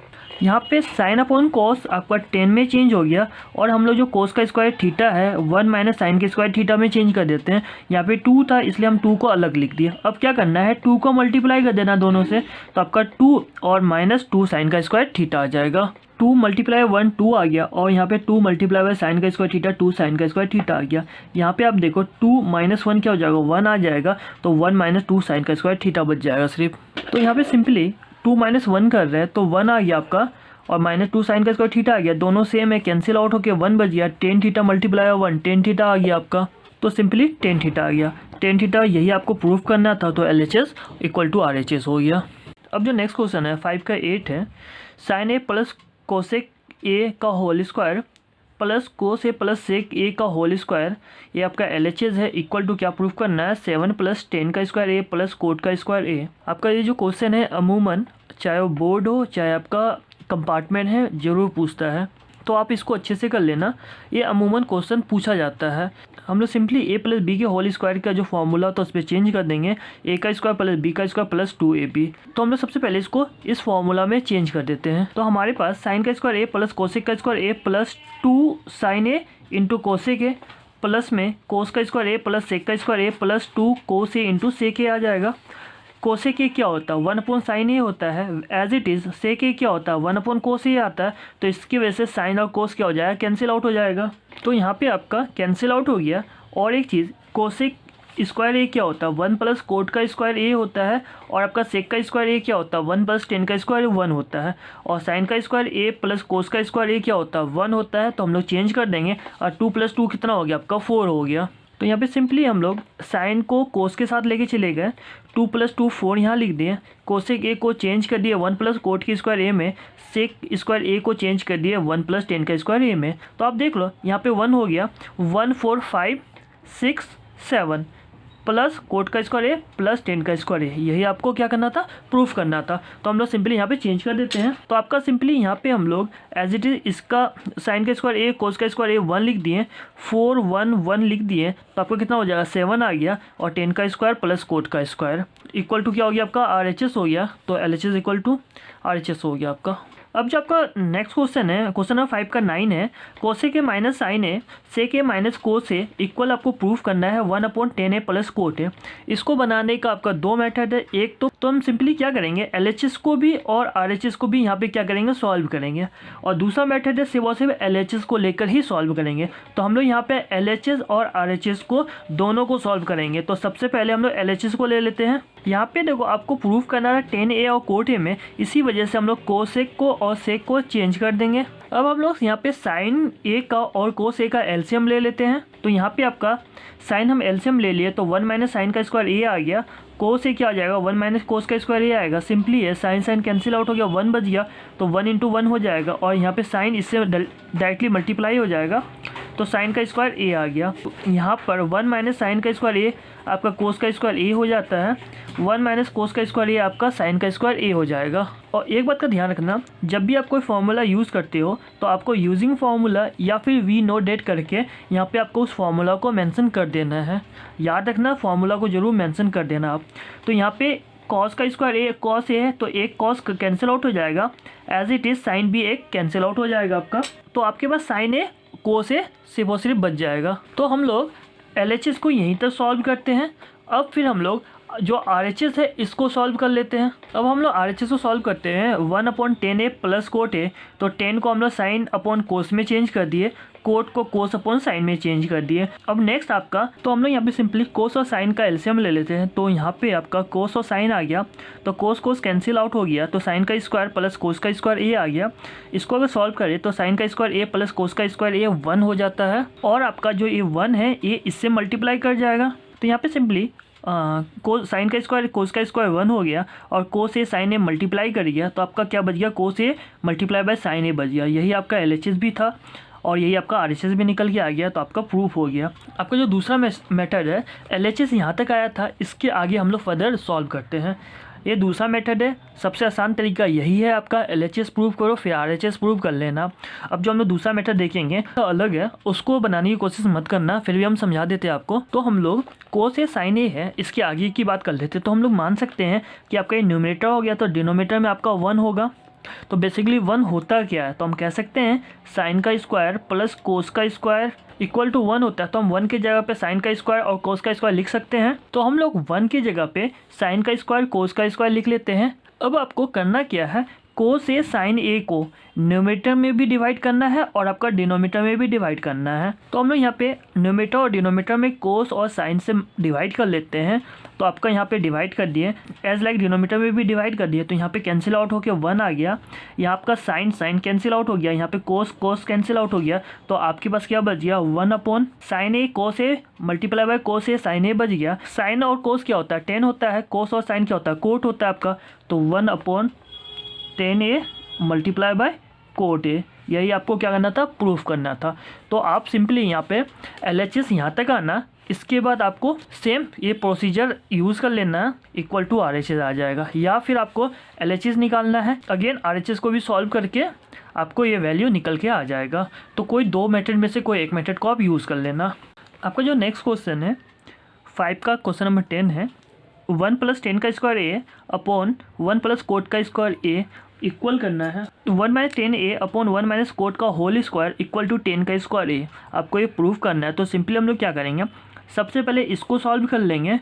यहाँ पे साइन अपॉन कॉस आपका 10 में चेंज हो गया, और हम लोग जो कोस का स्क्वायर थीटा है 1 माइनस साइन के स्क्वायर थीटा में चेंज कर देते हैं। यहाँ पे 2 था इसलिए हम 2 को अलग लिख दिया। अब क्या करना है, 2 को मल्टीप्लाई कर देना दोनों से। तो आपका 2 और -2 साइन का स्क्वायर थीटा आ जाएगा। 2 मल्टीप्लाई 1 2 आ गया, और यहाँ पे 2 मल्टीप्लाई बाय साइन का स्क्वायर थीटा 2 साइन का स्क्वायर थीटा आ गया। यहाँ पे आप देखो 2 माइनस 1 क्या हो जाएगा, 1 आ जाएगा। तो 1 माइनस 2 साइन का स्क्वायर थीटा बच जाएगा सिर्फ। तो यहाँ पे सिंपली 2 माइनस 1 कर रहे हैं तो 1 आ गया आपका, और -2 साइन का स्क्वायर थीटा आ गया। दोनों सेम है, कैंसिल आउट होकर 1 बच गया। Tan theta multiply 1 tan theta आ गया आपका। तो सिंपली टेन थीटा आ गया। टेन थीटा यही आपको प्रूफ करना था। तो LHS इक्वल टू RHS हो गया। अब जो नेक्स्ट क्वेश्चन है 5 का 8 है, साइन ए प्लस कोसेक ए का whole square plus cos a plus sec a का होल स्क्वायर, ये आपका LHS है। इक्वल टू क्या प्रूफ करना है, 7 प्लस 10 का स्क्वायर ए प्लस कोट का स्क्वायर ए। आपका ये जो क्वेश्चन है अमूमन चाहे वो बोर्ड हो चाहे आपका कंपार्टमेंट है ज़रूर पूछता है। तो आप इसको अच्छे से कर लेना, ये अमूमन क्वेश्चन पूछा जाता है। हम लोग सिंपली a प्लस बी के होल स्क्वायर का जो फॉर्मूला तो उस पर चेंज कर देंगे, a का स्क्वायर प्लस b का स्क्वायर प्लस 2ab। तो हम लोग सबसे पहले इसको इस फॉर्मूला में चेंज कर देते हैं। तो हमारे पास साइन का स्क्वायर a प्लस कोसेक का square a plus 2 sine a into cosec a plus में कोस का स्क्वायर a प्लस सेक का square a plus 2 cos a into sec a आ जाएगा। कोसेक ए क्या होता है, 1 अपॉन साइन ए होता है। एज इट इज़ सेक ए क्या होता है, 1 अपॉन कोस ए आता है। तो इसकी वजह से साइन और कोस क्या हो जाएगा, कैंसिल आउट हो जाएगा। तो यहाँ पे आपका कैंसिल आउट हो गया। और एक चीज़, कोसेक स्क्वायर ए क्या होता है, 1 प्लस कोट का स्क्वायर ए होता है। और आपका सेक का स्क्वायर ए क्या होता है, 1 प्लस 10 का स्क्वायर 1 होता है। और साइन का स्क्वायर ए प्लस कोस का स्क्वायर ए क्या होता है, 1 होता है। तो हम लोग चेंज कर देंगे, और 2 प्लस 2 कितना हो गया आपका, 4 हो गया। तो यहाँ पे सिंपली हम लोग साइन को कोस के साथ लेके चले गए, 2 प्लस 2 4 यहाँ लिख दिए। कोसेक ए को चेंज कर दिए 1 प्लस कोट की स्क्वायर ए में, सेक स्क्वायर ए को चेंज कर दिए 1 प्लस 10 का स्क्वायर ए में। तो आप देख लो यहाँ पे 1 हो गया, 1 4 5 6 7 प्लस कोट का स्क्वायर ए प्लस 10 का स्क्वायर ए, यही आपको क्या करना था, प्रूफ करना था। तो हम लोग सिंपली यहाँ पे चेंज कर देते हैं। तो आपका सिंपली यहाँ पे हम लोग एज इट इज़ इसका साइन का स्क्वायर ए कोस का स्क्वायर ए 1 लिख दिए, 4 1 1 लिख दिए। तो आपका कितना हो जाएगा, 7 आ गया, और 10 का स्क्वायर प्लस कोट का स्क्वायर इक्वल टू क्या हो गया आपका, RHS हो गया। तो LHS इक्वल टू RHS हो गया आपका। अब जो आपका नेक्स्ट क्वेश्चन है, क्वेश्चन नंबर 5 का 9 है, cosec A minus sine a sec a minus cos A equal आपको प्रूफ करना है 1/10 a प्लस कोट ए। इसको बनाने का आपका दो मेथड है। एक तो हम सिंपली क्या करेंगे, LHS को भी और RHS को भी यहाँ पे क्या करेंगे, सॉल्व करेंगे, और दूसरा मेथड है सिर्फ LHS को लेकर ही सॉल्व करेंगे। तो हम लोग यहाँ पे LHS और RHS को दोनों को सॉल्व करेंगे। तो सबसे पहले हम लोग LHS को ले लेते हैं। यहाँ पे देखो आपको प्रूफ करना है 10a और कोट ए में, इसी वजह से हम लोग कोसेक को और सेक को चेंज कर देंगे। अब हम लोग यहाँ पे साइन ए का और कोस ए का एलसीएम ले लेते हैं। तो यहाँ पे आपका साइन हम एलसीएम ले लिए तो 1 माइनस साइन का स्क्वायर ए आ गया, कोस ए क्या आ जाएगा 1 माइनस कोस का स्क्वायर ए आएगा। सिंपली है, साइन साइन कैंसिल आउट हो गया, 1 बच गया तो 1 × 1 हो जाएगा, और यहाँ पे साइन इससे डायरेक्टली मल्टीप्लाई हो जाएगा तो साइन का स्क्वायर ए आ गया। तो यहाँ पर 1 माइनस साइन का स्क्वायर ए आपका कोस का स्क्वायर ए हो जाता है, 1 माइनस कोस का स्क्वायर ए आपका साइन का स्क्वायर ए हो जाएगा। और एक बात का ध्यान रखना, जब भी आप कोई फार्मूला यूज़ करते हो तो आपको यूजिंग फार्मूला या फिर वी नो डेट करके यहाँ पे आपको उस फार्मूला को मेंशन कर देना है। याद रखना, फार्मूला को ज़रूर मेंशन कर देना आप। तो यहाँ पे कॉस का स्क्वायर ए कॉस ए है तो एक कॉस कैंसिल आउट हो जाएगा, एज इट इज़ साइन भी एक कैंसिल आउट हो जाएगा आपका। तो आपके पास साइन ए कोस ए सिर्फ और सिर्फ बच जाएगा। तो हम लोग LHS को यहीं तक सॉल्व करते हैं। अब फिर हम लोग जो RHS है इसको सॉल्व कर लेते हैं। अब हम लोग RHS को सॉल्व करते हैं 1/10a प्लस कोट ए। तो 10 को हम लोग साइन अपॉन कोस में चेंज कर दिए, कोट को कोस अपॉन साइन में चेंज कर दिए। अब नेक्स्ट आपका, तो हम लोग यहाँ पे सिंपली कोस और साइन का एलसीएम ले लेते हैं। तो यहाँ पे आपका कोस और साइन आ गया, तो कोस कोस कैंसिल आउट हो गया, तो साइन का स्क्वायर प्लस कोस का स्क्वायर ए आ गया। इसको अगर सॉल्व करें तो साइन का स्क्वायर ए प्लस कोस का स्क्वायर ए 1 हो जाता है, और आपका जो ये 1 है ये इससे मल्टीप्लाई कर जाएगा। तो यहाँ पे सिंपली साइन का स्क्वायर कोस का स्क्वायर 1 हो गया, और कोस ए साइन ए मल्टीप्लाई कर गया, तो आपका क्या बच गया, कोस A multiply by sine A बच गया। यही आपका LHS भी था और यही आपका RHS भी निकल के आ गया, तो आपका प्रूफ हो गया। आपका जो दूसरा मेथड है, LHS यहाँ तक आया था, इसके आगे हम लोग फर्दर सॉल्व करते हैं। ये दूसरा मेथड है, सबसे आसान तरीका यही है आपका, LHS प्रूव करो फिर RHS प्रूव कर लेना। अब जो हम लोग दूसरा मेथड देखेंगे तो अलग है, उसको बनाने की कोशिश मत करना, फिर भी हम समझा देते हैं आपको। तो हम लोग कोस ए साइन ए है, इसके आगे की बात कर लेते। तो हम लोग मान सकते हैं कि आपका ये न्यूमरेटर हो गया, तो डिनोमिनेटर में आपका 1 होगा। तो बेसिकली 1 होता क्या है, तो हम कह सकते हैं साइन का स्क्वायर प्लस कोस का स्क्वायर इक्वल टू 1 होता है। तो हम 1 की जगह पे साइन का स्क्वायर और कोस का स्क्वायर लिख सकते हैं। तो हम लोग 1 की जगह पे साइन का स्क्वायर कोस का स्क्वायर लिख लेते हैं। अब आपको करना क्या है, कोस ए साइन ए को न्यूमरेटर में भी डिवाइड करना है और आपका डिनोमिनेटर में भी डिवाइड करना है। तो हम लोग यहाँ पे न्यूमरेटर और डिनोमिनेटर में कोस और साइन से डिवाइड कर लेते हैं। तो आपका यहाँ पे डिवाइड कर दिए, एज लाइक डिनोमिनेटर में भी डिवाइड कर दिए, तो यहाँ पे कैंसिल आउट होकर 1 आ गया। यहाँ आपका साइन साइन कैंसिल आउट हो गया, यहाँ पे कोस कोस कैंसिल आउट हो गया, तो आपके पास क्या बच गया, 1/ sine A cos A multiply by cos A sine A बच गया। साइन और कोस क्या होता है, 10 होता है, कोस और साइन क्या होता है, कोट होता है आपका। तो 1/10a multiply by cot A, यही आपको क्या करना था, प्रूफ करना था। तो आप सिंपली यहाँ पे LHS यहाँ तक आना, इसके बाद आपको सेम ये प्रोसीजर यूज़ कर लेना, इक्वल टू RHS आ जाएगा। या फिर आपको LHS निकालना है, अगेन RHS को भी सॉल्व करके आपको ये वैल्यू निकल के आ जाएगा। तो कोई दो मेथड में से कोई एक मेथड को आप यूज़ कर लेना। आपका जो नेक्स्ट क्वेश्चन है 5 का क्वेश्चन नंबर 10 है, 1 + 10 का स्क्वायर ए अपॉन 1 + कोट का स्क्वायर ए इक्वल करना है 1 - 10a अपॉन 1 - कोट का होल स्क्वायर इक्वल टू 10 का स्क्वायर ए। आपको ये प्रूफ करना है। तो सिंपली हम लोग क्या करेंगे, सबसे पहले इसको सॉल्व कर लेंगे,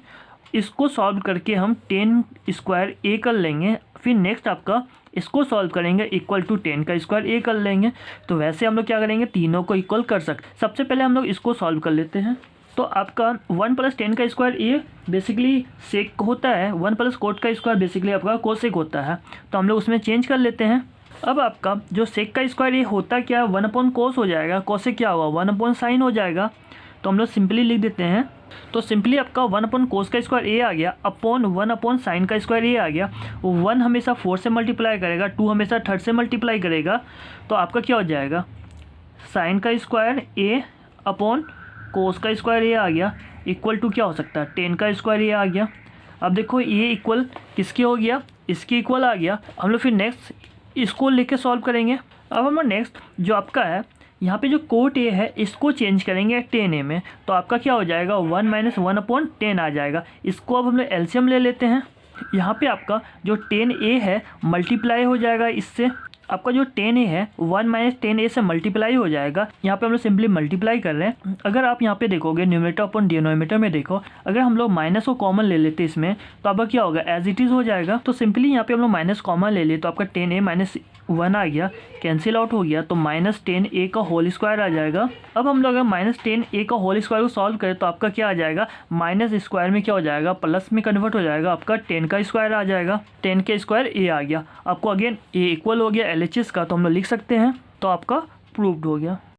इसको सॉल्व करके हम 10 स्क्वायर ए कर लेंगे, फिर नेक्स्ट आपका इसको सॉल्व करेंगे इक्वल टू 10 का स्क्वायर ए कर लेंगे। तो वैसे हम लोग क्या करेंगे, तीनों को इक्वल कर सकते। सबसे पहले हम लोग इसको सॉल्व कर लेते हैं। तो आपका 1 + 10 का स्क्वायर ए बेसिकली सेक होता है, 1 + कोट का स्क्वायर बेसिकली आपका कोसेक होता है। तो हम लोग उसमें चेंज कर लेते हैं। अब आपका जो सेक का स्क्वायर ए होता क्या है, 1/कोस हो जाएगा, कोसेक क्या होगा 1/साइन हो जाएगा। तो हम लोग सिंपली लिख देते हैं। तो सिंपली आपका 1/कोस का स्क्वायर ए आ गया अपॉन 1/साइन का स्क्वायर ए आ गया। 1 हमेशा 4 से मल्टीप्लाई करेगा, 2 हमेशा 3 से मल्टीप्लाई करेगा। तो आपका क्या हो जाएगा, साइन का स्क्वायर ए अपॉन कोस का स्क्वायर ए आ गया इक्वल टू क्या हो सकता है, 10 का स्क्वायर ए आ गया। अब देखो ये इक्वल किसके हो गया, इसके इक्वल आ गया। हम लोग फिर नेक्स्ट इसको लेके सॉल्व करेंगे। अब हम नेक्स्ट जो आपका है यहाँ पे जो कोट ए है इसको चेंज करेंगे 10a में। तो आपका क्या हो जाएगा, 1 - 1/10 आ जाएगा। इसको अब हम लोग एलसीएम ले लेते हैं। यहाँ पे आपका जो 10a है मल्टीप्लाई हो जाएगा इससे, आपका जो 10a है 1 माइनस 10a से मल्टीप्लाई हो जाएगा। यहाँ पे हम लोग सिंपली मल्टीप्लाई कर रहे हैं। अगर आप यहाँ पे देखोगे न्यूमरेटर अपन डिनोमिनेटर में देखो, अगर हम लोग माइनस को कॉमन ले लेते इसमें तो आपका क्या होगा, एज इट इज़ हो जाएगा। तो सिंपली यहाँ पे हम लोग माइनस कॉमन ले लिए तो आपका 10a माइनस 1 आ गया, कैंसिल आउट हो गया, तो माइनस 10a का होल स्क्वायर आ जाएगा। अब हम लोग अगर माइनस 10a का होल स्क्वायर को सॉल्व करें तो आपका क्या आ जाएगा, माइनस स्क्वायर में क्या हो जाएगा, प्लस में कन्वर्ट हो जाएगा, आपका 10 का स्क्वायर आ जाएगा। 10 के स्क्वायर a आ गया। आपको अगेन a इक्वल हो गया LHS का, तो हम लोग लिख सकते हैं। तो आपका प्रूव्ड हो गया।